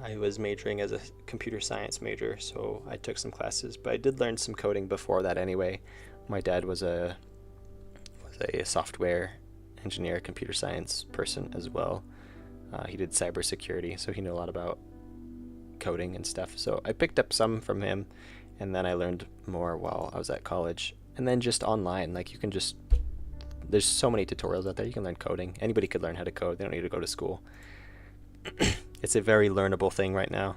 I was majoring as a computer science major, so I took some classes, but I did learn some coding before that anyway. My dad was a software engineer, computer science person as well. He did cybersecurity, so he knew a lot about coding and stuff. So I picked up some from him, and then I learned more while I was at college. And then just online, like you can just, there's so many tutorials out there. You can learn coding. Anybody could learn how to code. They don't need to go to school. It's a very learnable thing right now.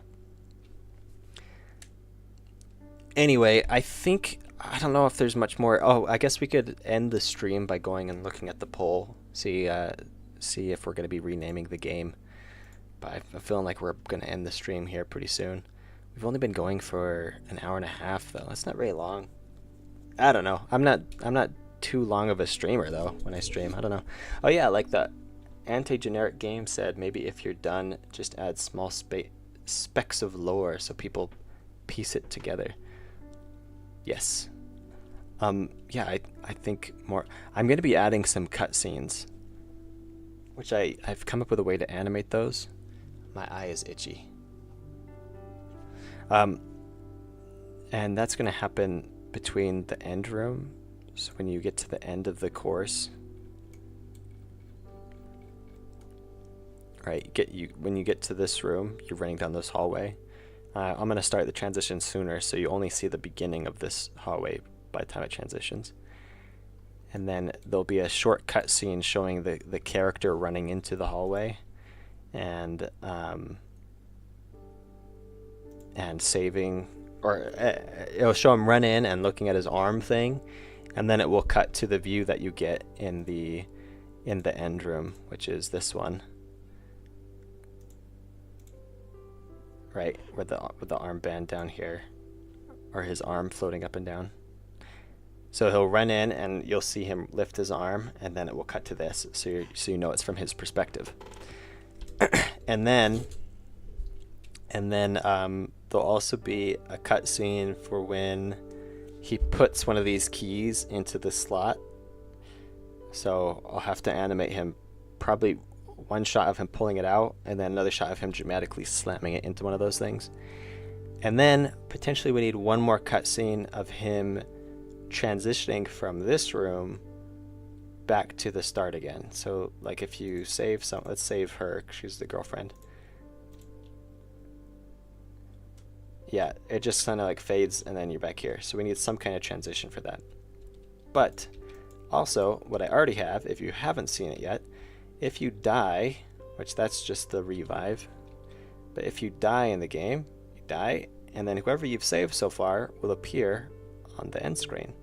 Anyway, I don't know if there's much more. Oh, I guess we could end the stream by going and looking at the poll. See if we're going to be renaming the game. But I'm feeling like we're going to end the stream here pretty soon. We've only been going for an hour and a half, though. That's not very long. I don't know. I'm not too long of a streamer, though, when I stream. I don't know. Oh, yeah, like the anti-generic game said, maybe if you're done, just add small specks of lore so people piece it together. Yes. Yeah, I think more. I'm going to be adding some cutscenes, which I've come up with a way to animate those. My eye is itchy. And that's going to happen between the end room So when you get to the end of the course, right, when you get to this room, you're running down this hallway. I'm going to start the transition sooner, so you only see the beginning of this hallway by the time it transitions. And then there'll be a short cut scene showing the character running into the hallway and saving, or it'll show him run in and looking at his arm thing, and then it will cut to the view that you get in the end room, which is this one. Right, with the armband down here, or his arm floating up and down. So he'll run in, and you'll see him lift his arm, and then it will cut to this, so you know it's from his perspective. and then there'll also be a cut scene for when he puts one of these keys into the slot. So I'll have to animate him, probably one shot of him pulling it out, and then another shot of him dramatically slamming it into one of those things. And then potentially we need one more cutscene of him transitioning from this room back to the start again. So like if you save let's save her, 'cause she's the girlfriend. Yeah, it just kind of like fades and then you're back here. So we need some kind of transition for that. But also, what I already have, if you haven't seen it yet, if you die, which that's just the revive, but if you die in the game, you die, and then whoever you've saved so far will appear on the end screen.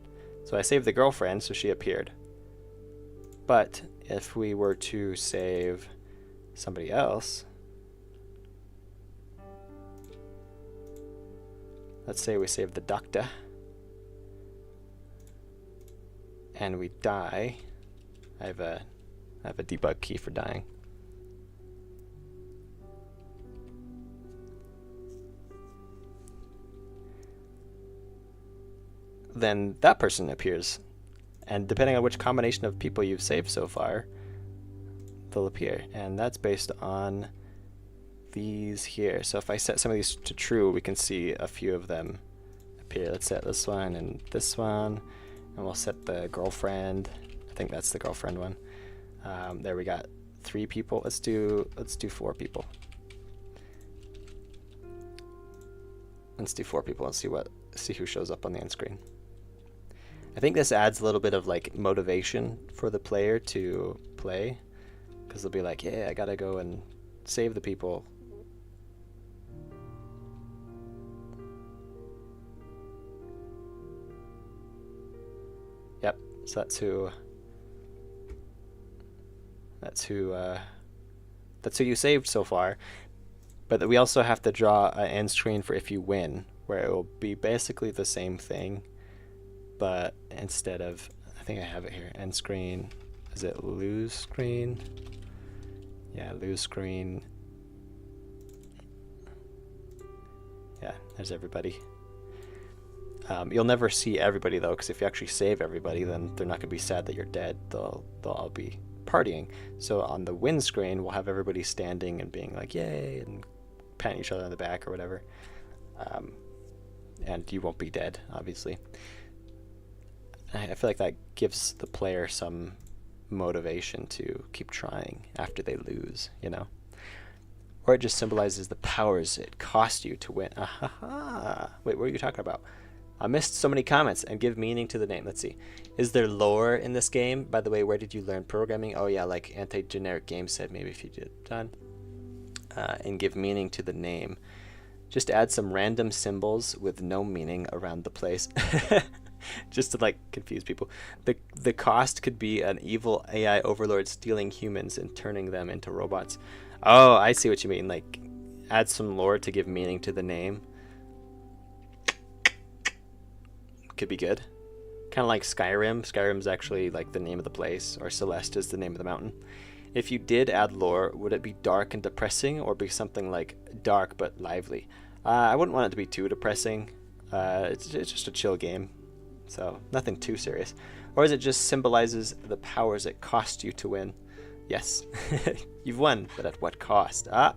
So I saved the girlfriend, so she appeared. But if we were to save somebody else, let's say we save the doctor, and we die. I have a debug key for dying. Then that person appears, and depending on which combination of people you've saved so far, they'll appear, and that's based on these here. So if I set some of these to true, we can see a few of them appear. Let's set this one and this one, and we'll set the girlfriend. I think that's the girlfriend one. There we got 3 people. Let's do 4 people. Let's do 4 people and see who shows up on the end screen. I think this adds a little bit of like motivation for the player to play, because they'll be like, yeah, I gotta go and save the people. Yep, so that's who you saved so far. But we also have to draw an end screen for if you win, where it will be basically the same thing, but instead of, I think I have it here, end screen, is it lose screen? Yeah, lose screen. Yeah, there's everybody. You'll never see everybody though, because if you actually save everybody, then they're not going to be sad that you're dead. They'll all be partying. So on the win screen, we'll have everybody standing and being like, yay, and patting each other on the back or whatever. And you won't be dead, obviously. I feel like that gives the player some motivation to keep trying after they lose, you know? Or it just symbolizes the powers it cost you to win. Wait, what are you talking about? I missed so many comments. And give meaning to the name. Let's see. Is there lore in this game? By the way, where did you learn programming? Oh yeah, like Anti-Generic Game said, maybe if you did done. And give meaning to the name. Just add some random symbols with no meaning around the place. Just to like confuse people. The cost could be an evil AI overlord stealing humans and turning them into robots. Oh, I see what you mean. Like, add some lore to give meaning to the name. Could be good. Kind of like Skyrim. Skyrim's actually like the name of the place, or Celeste is the name of the mountain. If you did add lore, would it be dark and depressing, or be something like dark but lively? I wouldn't want it to be too depressing. It's just a chill game, so nothing too serious. Or is it just symbolizes the powers it cost you to win? Yes, you've won, but at what cost? I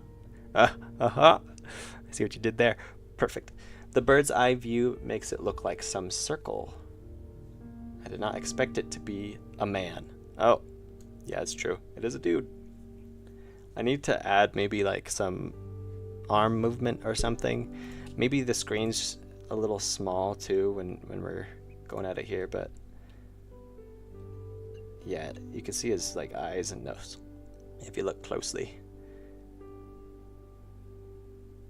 see what you did there. Perfect. The bird's eye view makes it look like some circle. did not expect it to be a man. Oh, yeah, it's true. It is a dude. I need to add maybe like some arm movement or something. Maybe the screen's a little small too when we're going at it here, but yeah, you can see his like eyes and nose if you look closely.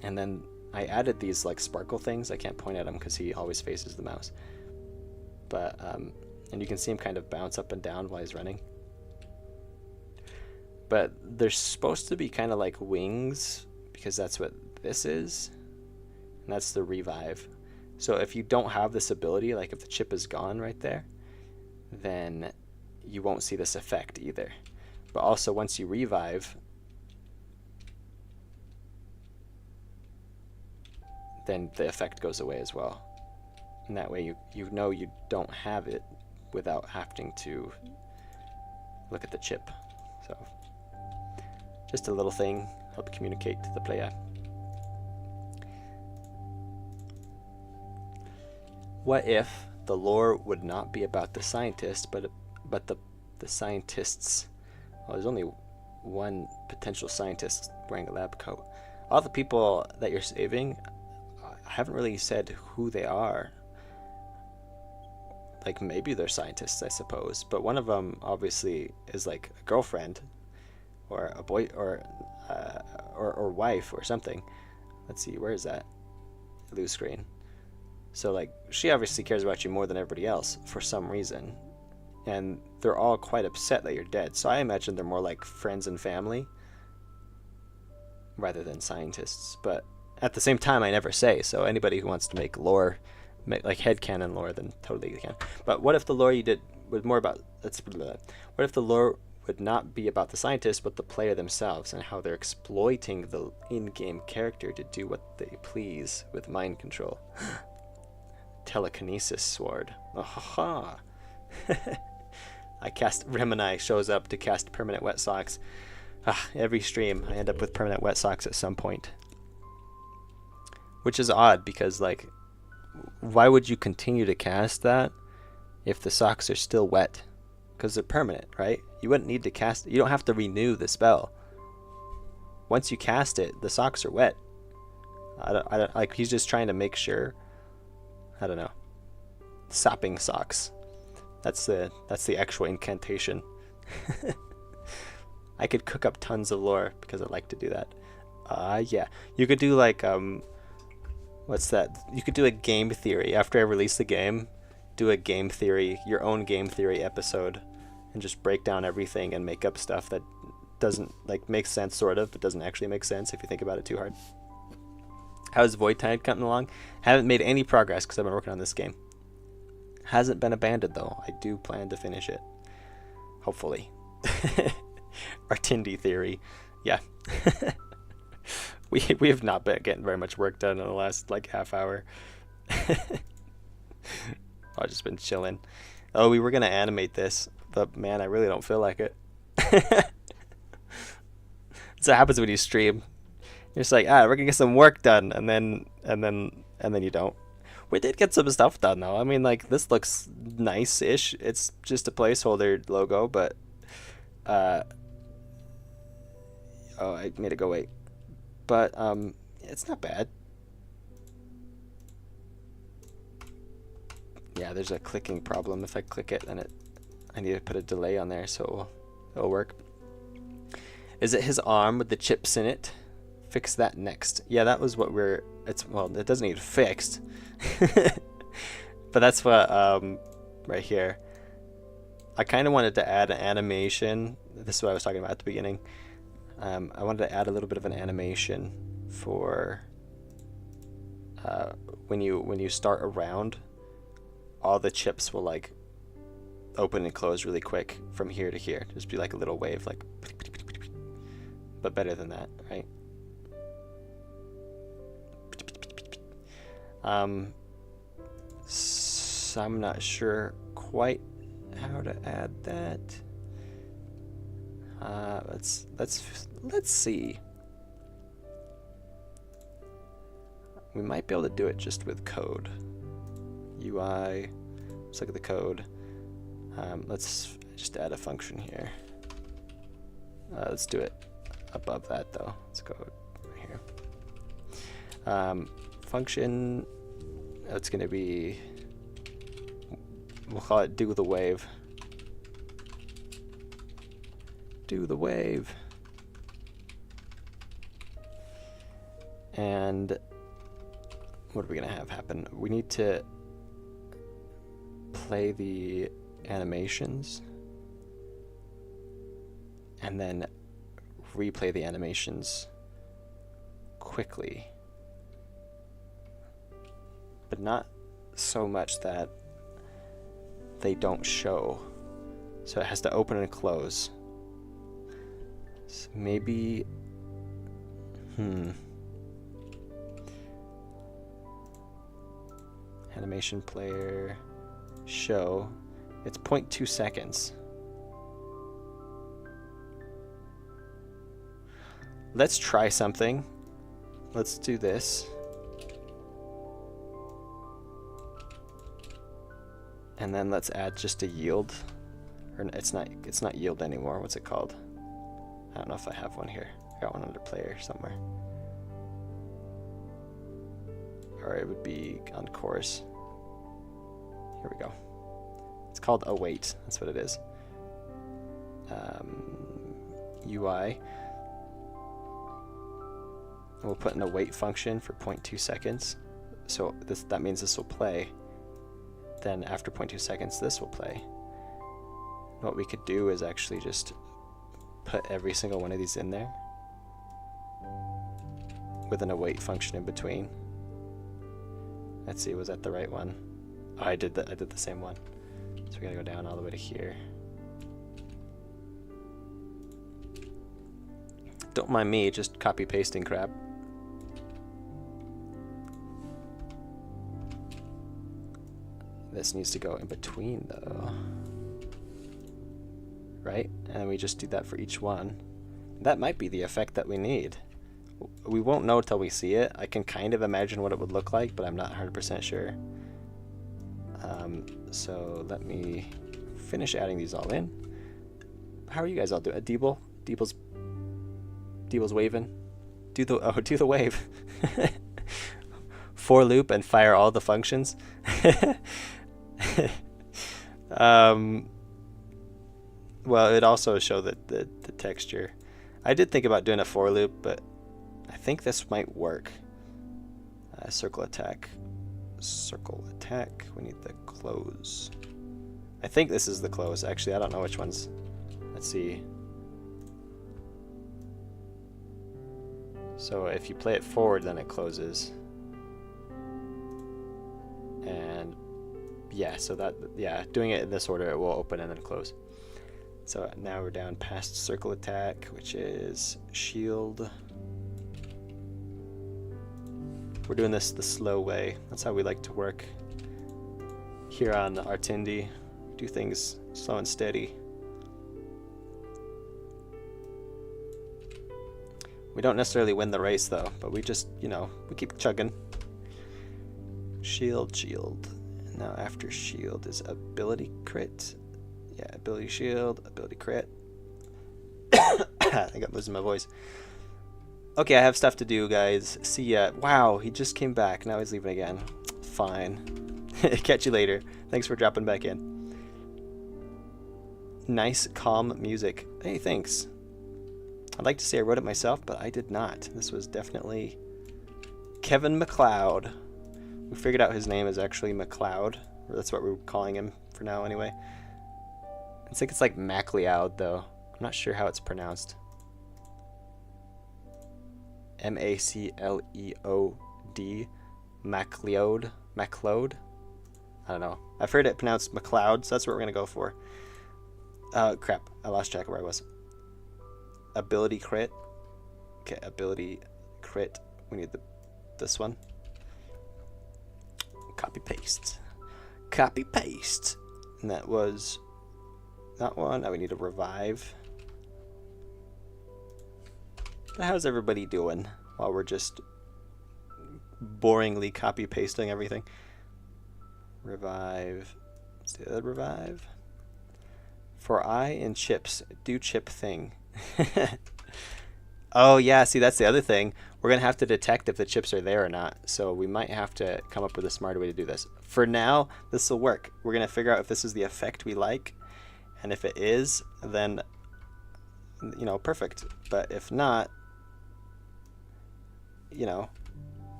And then I added these like sparkle things. I can't point at him because he always faces the mouse. But and you can see him kind of bounce up and down while he's running. But they're supposed to be kind of like wings, because that's what this is. And that's the revive. So if you don't have this ability, like if the chip is gone right there, then you won't see this effect either. But also once you revive, then the effect goes away as well. And that way you know you don't have it without having to look at the chip. So just a little thing, help communicate to the player. What if the lore would not be about the scientists, but the scientists? Well, there's only one potential scientist wearing a lab coat. All the people that you're saving, I haven't really said who they are. Like maybe they're scientists, I suppose, but one of them obviously is like a girlfriend, or a boy, or wife, or something. Let's see, where is that? Lose screen. So like she obviously cares about you more than everybody else for some reason, and they're all quite upset that you're dead. So I imagine they're more like friends and family rather than scientists. But at the same time, I never say. So anybody who wants to make lore, like headcanon lore, then totally can. But what if the lore you did was more about? What if the lore would not be about the scientists, but the player themselves, and how they're exploiting the in-game character to do what they please with mind control? Telekinesis sword. Aha! Remini shows up to cast permanent wet socks. Every stream I end up with permanent wet socks at some point. Which is odd, because like, why would you continue to cast that if the socks are still wet? Because they're permanent, right? You wouldn't need to cast it. You don't have to renew the spell. Once you cast it, the socks are wet. I don't like, he's just trying to make sure. I don't know. Sapping socks. That's the actual incantation. I could cook up tons of lore because I like to do that. Yeah. You could do like what's that? You could do a game theory after I release the game. Do a game theory, your own game theory episode, and just break down everything and make up stuff that doesn't like make sense, sort of, but doesn't actually make sense if you think about it too hard. How's Void Tide coming along? Haven't made any progress because I've been working on this game. Hasn't been abandoned though. I do plan to finish it. Hopefully. Artindi theory. Yeah. we have not been getting very much work done in the last like half hour. I've just been chilling. Oh, we were gonna animate this, but man, I really don't feel like it. That's what happens when you stream. You're just like, we're gonna get some work done, and then you don't. We did get some stuff done though. I mean, like, this looks nice-ish. It's just a placeholder logo, but oh, I made it go away. But it's not bad. Yeah, there's a clicking problem. If I click it, then I need to put a delay on there so it'll work. Is it his arm with the chips in it? Fix that next. Yeah, that was what well, it doesn't need fixed. But that's what right here. I kind of wanted to add an animation. This is what I was talking about at the beginning. I wanted to add a little bit of an animation for when you start a round, all the chips will like open and close really quick from here to here. Just be like a little wave, like, but better than that, right? So I'm not sure quite how to add that. Let's see. We might be able to do it just with code. UI. Let's look at the code. Let's just add a function here. Let's do it above that though. Let's go right here. Function, it's going to be, we'll call it do the wave. Do the wave. And what are we going to have happen? We need to play the animations and then replay the animations quickly, but not so much that they don't show. So it has to open and close. So maybe, animation player, show, it's 0.2 seconds. Let's try something. Let's do this. And then let's add just a yield. Or it's not yield anymore. What's it called? I don't know if I have one here. I got one under player somewhere. Or it would be on course. Here we go. It's called await. That's what it is. UI. We'll put an await function for 0.2 seconds. So that means this will play. Then after 0.2 seconds, this will play. What we could do is actually just put every single one of these in there with an await function in between. Let's see, was that the right one? Oh, I did the same one. So we gotta go down all the way to here. Don't mind me, just copy pasting crap. This needs to go in between though. Right? And then we just do that for each one. That might be the effect that we need. We won't know till we see it. I can kind of imagine what it would look like, but I'm not 100% sure. So let me finish adding these all in. How are you guys all doing? Deeble's waving. Do the wave. For loop and fire all the functions. Well, it also show that the texture. I did think about doing a for loop, but I think this might work. Circle attack. We need the close. I think this is the close. Actually, I don't know which ones. Let's see. So if you play it forward, then it closes. And yeah, so doing it in this order, it will open and then close. So now we're down past circle attack, which is shield. We're doing this the slow way. That's how we like to work here on Artindi. Do things slow and steady. We don't necessarily win the race though, but we just, we keep chugging. Shield. And now after shield is ability crit. Yeah, ability shield, ability crit. I think I'm losing my voice. Okay, I have stuff to do, guys. See ya. Wow, he just came back. Now he's leaving again. Fine. Catch you later. Thanks for dropping back in. Nice, calm music. Hey, thanks. I'd like to say I wrote it myself, but I did not. This was definitely Kevin MacLeod. We figured out his name is actually MacLeod. Or that's what we're calling him for now, anyway. I think it's like MacLeod, though. I'm not sure how it's pronounced. M-A-C-L-E-O-D. MacLeod. MacLeod? I don't know. I've heard it pronounced MacLeod, so that's what we're going to go for. Crap. I lost track of where I was. Ability crit. Okay, ability crit. We need this one. Copy paste. Copy paste. And that was that one. Now we need to revive. How's everybody doing while we're just boringly copy pasting everything? Revive. Let's do that. Revive. For I in chips, do chip thing. Oh yeah, see that's the other thing. We're gonna have to detect if the chips are there or not. So we might have to come up with a smarter way to do this. For now, this will work. We're gonna figure out if this is the effect we like, and if it is, then you know, perfect. But if not, you know,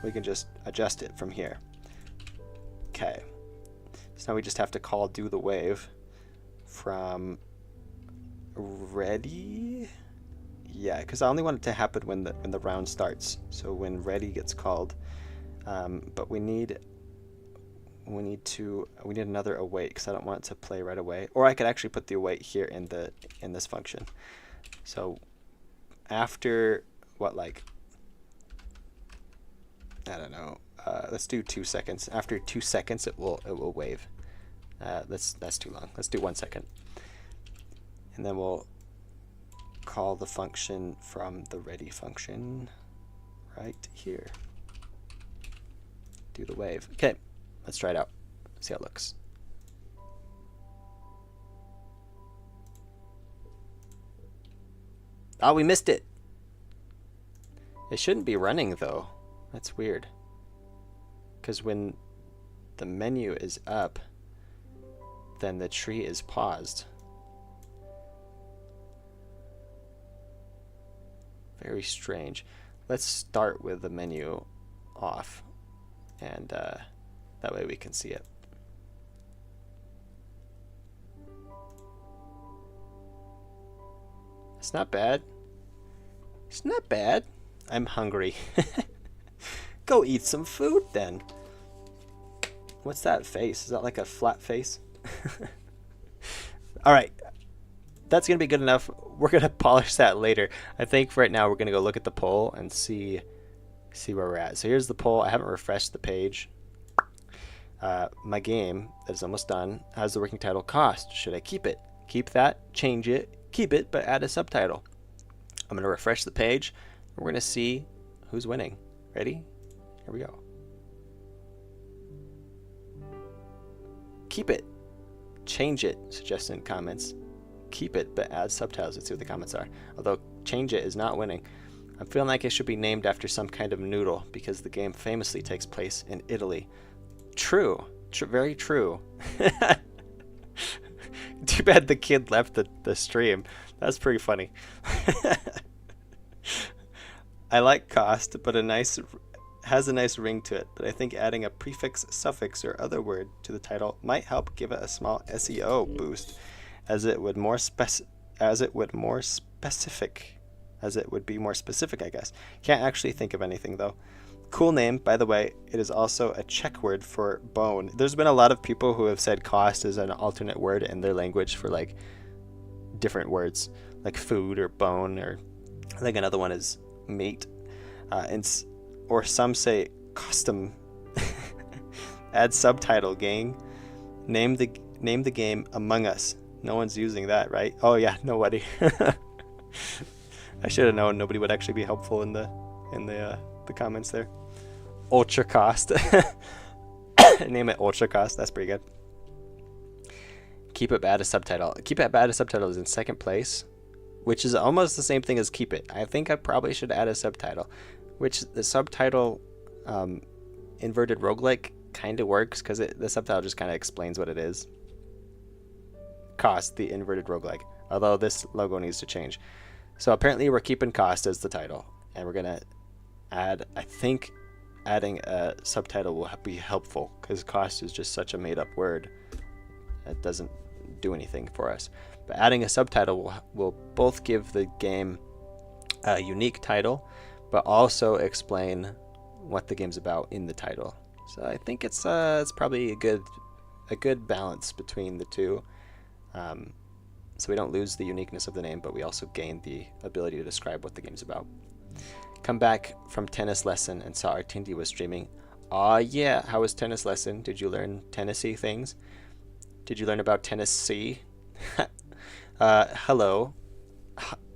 we can just adjust it from here. Okay. So now we just have to call do the wave from ready. Yeah, because I only want it to happen when the round starts. So when ready gets called, but we need another await because I don't want it to play right away. Or I could actually put the await here in this function. So after what, like, I don't know. Let's do 2 seconds. After 2 seconds, it will wave. That's too long. Let's do 1 second, and then we'll call the function from the ready function right here. Do the wave. Okay, let's try it out. See how it looks. Oh, we missed it. It shouldn't be running though. That's weird. Because when the menu is up, then the tree is paused. Very strange. Let's start with the menu off, and that way we can see it. It's not bad. It's not bad. I'm hungry. Go eat some food then. What's that face? Is that like a flat face? All right. That's going to be good enough. We're going to polish that later. I think for right now we're going to go look at the poll and see where we're at. So here's the poll. I haven't refreshed the page. My game that is almost done has the working title cost. Should I keep it? Keep that, change it, keep it, but add a subtitle. I'm going to refresh the page. We're going to see who's winning. Ready? Here we go. Keep it. Change it. Suggested in comments. Keep it, but add subtitles. Let's see what the comments are. Although change it is not winning. I'm feeling like it should be named after some kind of noodle because the game famously takes place in Italy. True. Very true. Too bad the kid left the stream. That's pretty funny. I like cost, but has a nice ring to it, but I think adding a prefix, suffix, or other word to the title might help give it a small SEO boost, as it would be more specific, I guess. Can't actually think of anything though. Cool name, by the way. It is also a Czech word for bone. There's been a lot of people who have said cost is an alternate word in their language for like different words, like food or bone, or I think another one is meat. Or some say custom. Add subtitle, gang. Name the game Among Us. No one's using that, right? Oh yeah, nobody. I should have known nobody would actually be helpful in the comments there. Ultra cost. Name it Ultra cost. That's pretty good. Keep it bad as subtitle. Keep it bad as subtitle is in second place, which is almost the same thing as keep it. I think I probably should add a subtitle, which the subtitle inverted roguelike kind of works because the subtitle just kind of explains what it is. Cost, the inverted roguelike. Although this logo needs to change. So apparently we're keeping cost as the title, and we're gonna add, I think adding a subtitle will be helpful because cost is just such a made-up word that doesn't do anything for us. But adding a subtitle will both give the game a unique title, but also explain what the game's about in the title. So I think it's probably a good balance between the two. So we don't lose the uniqueness of the name, but we also gain the ability to describe what the game's about. Come back from tennis lesson and saw Artindi was streaming. Aw yeah, how was tennis lesson? Did you learn Tennessee things? Did you learn about Tennessee? Hello.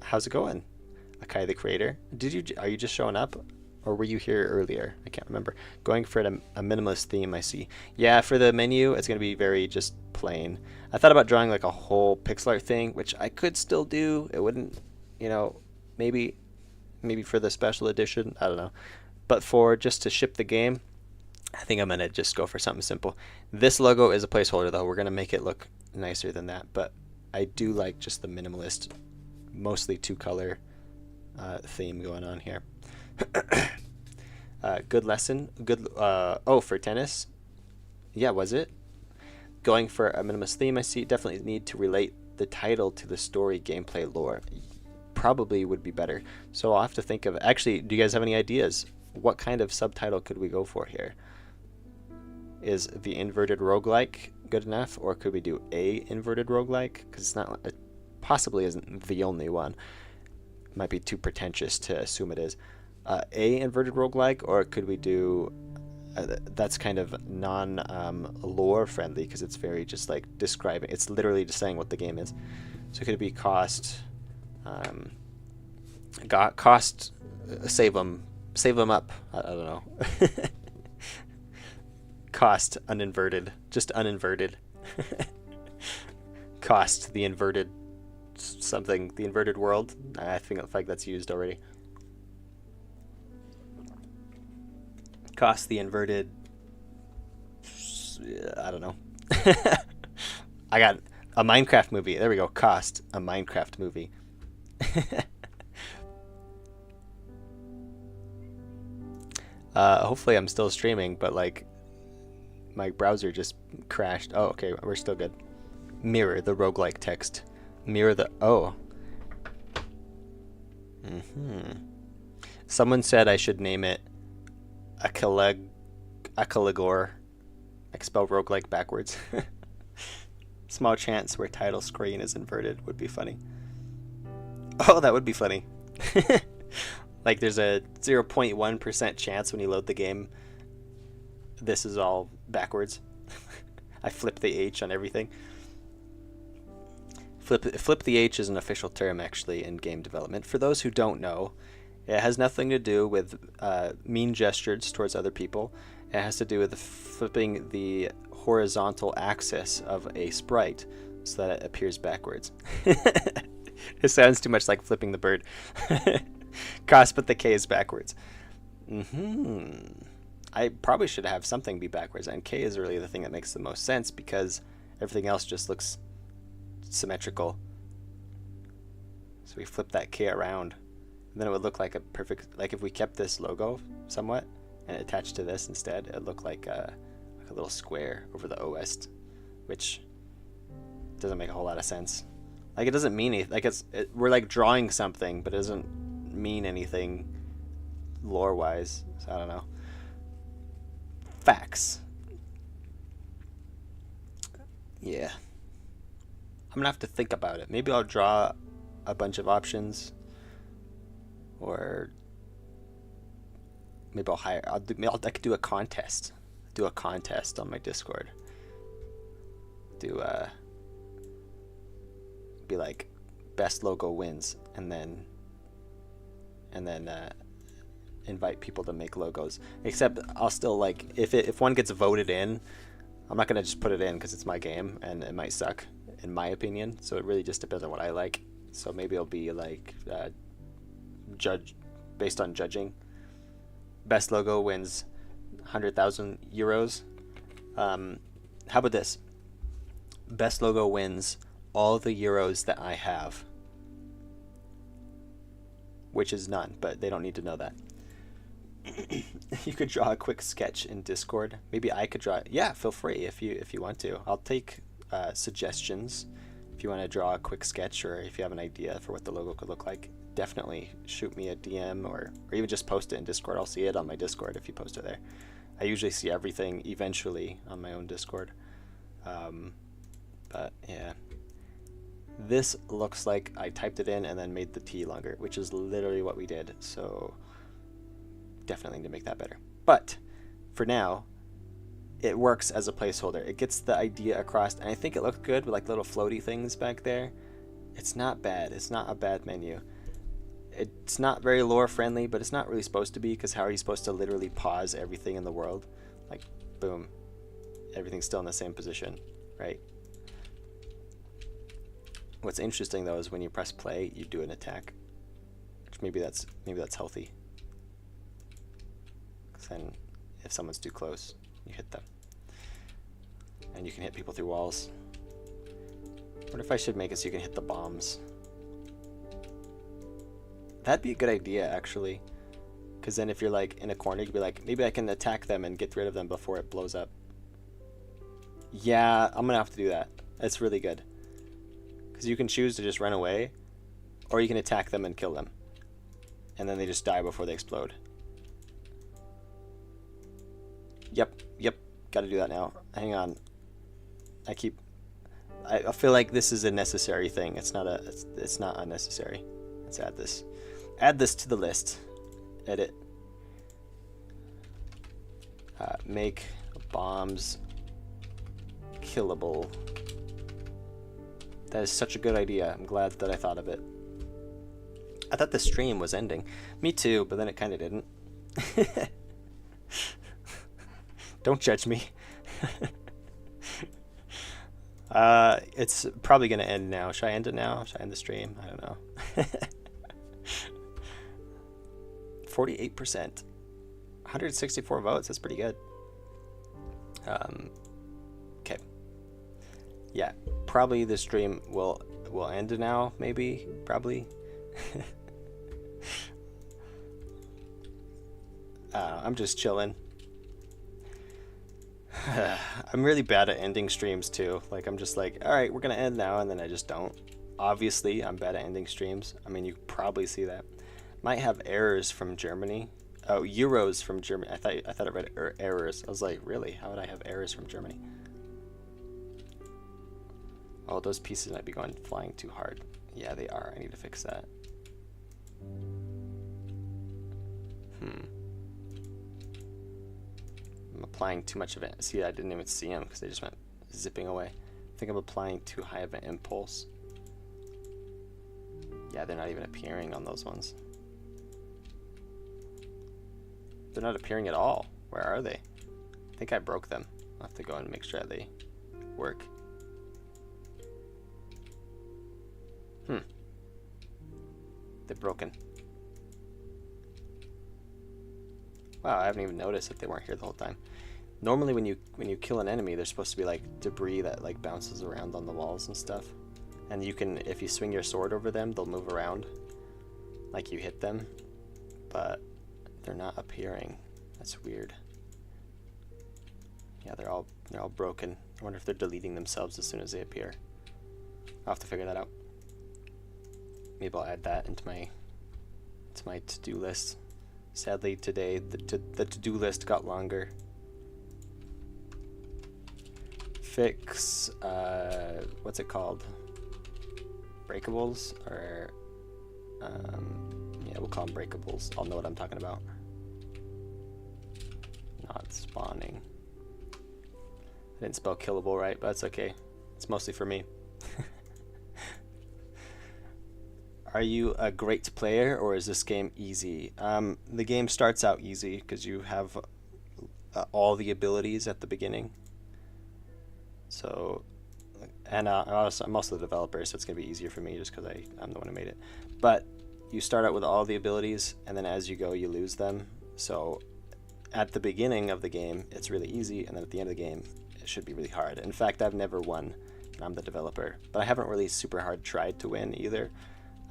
How's it going? Akai the creator. Are you just showing up? Or were you here earlier? I can't remember. Going for a minimalist theme, I see. Yeah, for the menu, it's going to be very just plain. I thought about drawing like a whole pixel art thing, which I could still do. It wouldn't, you know, maybe for the special edition, I don't know. But for just to ship the game, I think I'm going to just go for something simple. This logo is a placeholder, though. We're going to make it look nicer than that. But I do like just the minimalist, mostly two-color theme going on here. Good lesson. Good. Oh, for tennis? Yeah, was it? Going for a minimalist theme, I see. Definitely need to relate the title to the story, gameplay, lore. Probably would be better. So I'll have to think of... Actually, do you guys have any ideas? What kind of subtitle could we go for here? Is the inverted roguelike good enough? Or could we do a inverted roguelike? Because it's not... It possibly isn't the only one. It might be too pretentious to assume it is. A inverted roguelike, or could we do... that's kind of non-lore friendly, because it's very just like describing... It's literally just saying what the game is. So could it be cost... cost... Save them up. I don't know. Cost uninverted. Just uninverted. Cost the inverted something. The inverted world. I think like that's used already. Cost the inverted... I don't know. I got a Minecraft movie. There we go. Cost a Minecraft movie. Hopefully I'm still streaming, but like my browser just crashed. Oh, okay, we're still good. Mirror the roguelike text. Mirror the... Oh. Someone said I should name it Acaligor. Like spell roguelike backwards. Small chance where title screen is inverted would be funny. Oh, that would be funny. Like there's a 0.1% chance when you load the game this is all backwards. I flip the H on everything. Flip the H is an official term actually in game development. For those who don't know, it has nothing to do with mean gestures towards other people. It has to do with flipping the horizontal axis of a sprite so that it appears backwards. It sounds too much like flipping the bird. Cost, but the K is backwards. I probably should have something be backwards, and K is really the thing that makes the most sense because everything else just looks symmetrical. So we flip that K around, and then it would look like a perfect... Like if we kept this logo somewhat and attached to this instead, it would look like a little square over the OS, which doesn't make a whole lot of sense. Like it doesn't mean anything. Like we're like drawing something, but it doesn't mean anything lore-wise. So I don't know. Facts. Yeah. I'm gonna have to think about it. Maybe I'll draw a bunch of options, or maybe I'll hire. I could do a contest. Do a contest on my Discord. Be like best logo wins, and then invite people to make logos. Except I'll still like if one gets voted in, I'm not gonna just put it in because it's my game and it might suck in my opinion. So it really just depends on what I like. So maybe it'll be like judge based on judging. Best logo wins 100,000 euros. How about this? Best logo wins all the euros that I have, which is none, but they don't need to know that. You could draw a quick sketch in Discord. Maybe I could draw. Yeah, feel free if you want to. I'll take suggestions. If you want to draw a quick sketch, or if you have an idea for what the logo could look like, definitely shoot me a DM or even just post it in Discord. I'll see it on my Discord if you post it there. I usually see everything eventually on my own Discord. But yeah. This looks like I typed it in and then made the T longer, which is literally what we did. So definitely need to make that better. But for now, it works as a placeholder. It gets the idea across, and I think it looked good with like little floaty things back there. It's not bad. It's not a bad menu. it's not very lore friendly, but it's not really supposed to be, because how are you supposed to literally pause everything in the world? Like, boom, everything's still in the same position, right? What's interesting though is when you press play, you do an attack, which maybe that's healthy. Because then, if someone's too close, you hit them, and you can hit people through walls. What if I should make it so you can hit the bombs? That'd be a good idea, actually. Because then if you're like in a corner, you'd be like, maybe I can attack them and get rid of them before it blows up. Yeah, I'm gonna have to do that. That's really good. Because you can choose to just run away, or you can attack them and kill them. And then they just die before they explode. Yep, gotta do that now. Hang on. I feel like this is a necessary thing. It's not unnecessary. Let's add this. Add this to the list. Edit. Make bombs killable. That is such a good idea. I'm glad that I thought of it. I thought the stream was ending. Me too, but then it kind of didn't. Don't judge me. It's probably going to end now. Should I end it now? Should I end the stream? I don't know. 48%. 164 votes. That's pretty good. Okay. Yeah, probably the stream will end now, maybe, probably. I'm just chilling. I'm really bad at ending streams too. Like, I'm just like, all right, we're gonna end now, and then I just don't. Obviously, I'm bad at ending streams. I mean, you probably see that. Might have errors from Germany. Oh, euros from Germany. I thought it read errors. I was like, really? How would I have errors from Germany? Oh, those pieces might be going flying too hard. Yeah, they are. I need to fix that. I'm applying too much of it. See, I didn't even see them because they just went zipping away. I think I'm applying too high of an impulse. Yeah, they're not even appearing on those ones. They're not appearing at all. Where are they? I think I broke them. I'll have to go and make sure that they work. They're broken. Wow, I haven't even noticed if they weren't here the whole time. Normally when you kill an enemy, there's supposed to be like debris that like bounces around on the walls and stuff. And you can, if you swing your sword over them, they'll move around. Like you hit them. But they're not appearing. That's weird. Yeah, they're all broken. I wonder if they're deleting themselves as soon as they appear. I'll have to figure that out. Maybe I'll add that into my to-do list. Sadly, today the to-do list got longer. Fix what's it called? Breakables, or yeah, we'll call them breakables. I'll know what I'm talking about. Not spawning. I didn't spell killable right, but that's okay. It's mostly for me. Are you a great player, or is this game easy? The game starts out easy because you have all the abilities at the beginning. So, and I'm also the developer, so it's gonna be easier for me just because I'm the one who made it. But you start out with all the abilities, and then as you go, you lose them. So, at the beginning of the game, it's really easy, and then at the end of the game, it should be really hard. In fact, I've never won. I'm the developer, but I haven't really super hard tried to win either.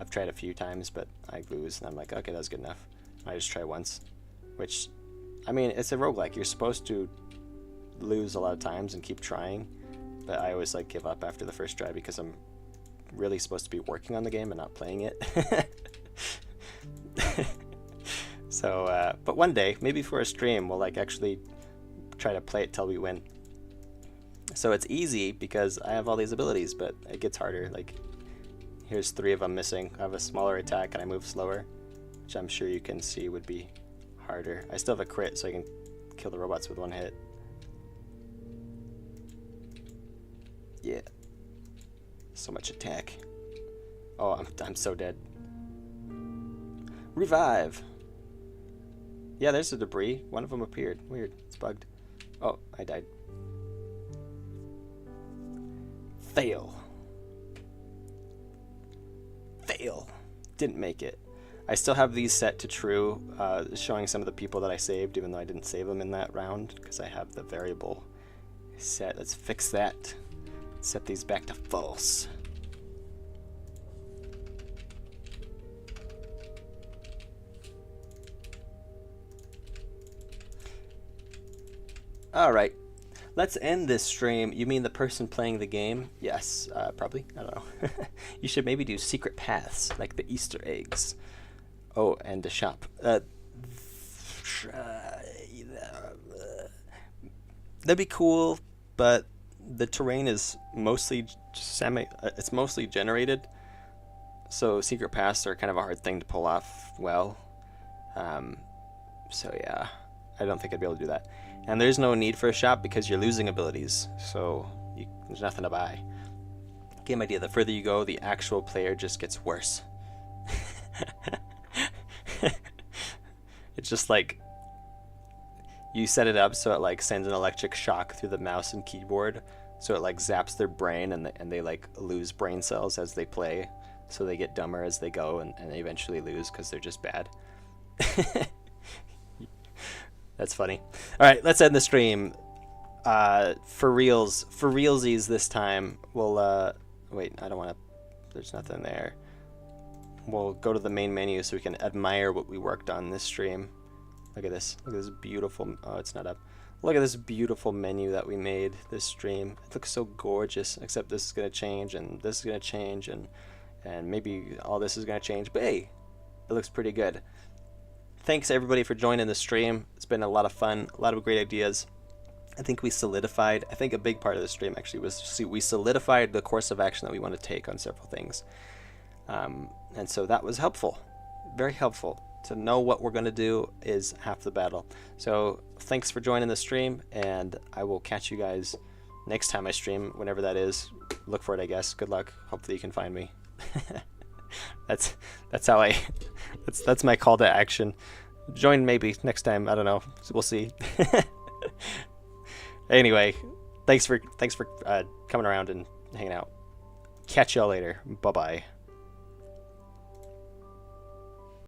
I've tried a few times, but I lose, and I'm like, okay, that's good enough. I just try once, which, I mean, it's a roguelike. You're supposed to lose a lot of times and keep trying, but I always like give up after the first try because I'm really supposed to be working on the game and not playing it. So, but one day, maybe for a stream, we'll like actually try to play it till we win. So it's easy because I have all these abilities, but it gets harder. Like, here's 3 of them missing. I have a smaller attack and I move slower, which I'm sure you can see would be harder. I still have a crit, so I can kill the robots with 1 hit. Yeah. So much attack. Oh, I'm so dead. Revive. Yeah, there's the debris. One of them appeared. Weird. It's bugged. Oh, I died. Fail. Fail. Didn't make it. I still have these set to true, showing some of the people that I saved, even though I didn't save them in that round, because I have the variable set. Let's fix that. Set these back to false. Alright, let's end this stream. You mean the person playing the game? Yes, probably. I don't know. You should maybe do secret paths, like the Easter eggs. Oh, and the shop. That'd be cool, but the terrain is mostly it's mostly generated, so secret paths are kind of a hard thing to pull off well. So yeah, I don't think I'd be able to do that. And there's no need for a shop because you're losing abilities, so there's nothing to buy. Game idea, the further you go, the actual player just gets worse. It's just like, you set it up so it like sends an electric shock through the mouse and keyboard, so it like zaps their brain, and they like lose brain cells as they play, so they get dumber as they go, and they eventually lose because they're just bad. That's funny. All right, let's end the stream. For realsies this time. We'll wait. I don't want to. There's nothing there. We'll go to the main menu so we can admire what we worked on this stream. Look at this. Look at this beautiful. Oh, it's not up. Look at this beautiful menu that we made this stream. It looks so gorgeous. Except this is gonna change, and this is gonna change, and maybe all this is gonna change. But hey, it looks pretty good. Thanks everybody for joining the stream. It's been a lot of fun, a lot of great ideas. I think we solidified, I think a big part of the stream actually was we solidified the course of action that we want to take on several things. And so that was helpful, very helpful. To know what we're going to do is half the battle. So thanks for joining the stream, and I will catch you guys next time I stream, whenever that is. Look for it, I guess. Good luck. Hopefully you can find me. That's how that's my call to action. Join maybe next time. I don't know. We'll see. Anyway, thanks for coming around and hanging out. Catch y'all later. Bye bye.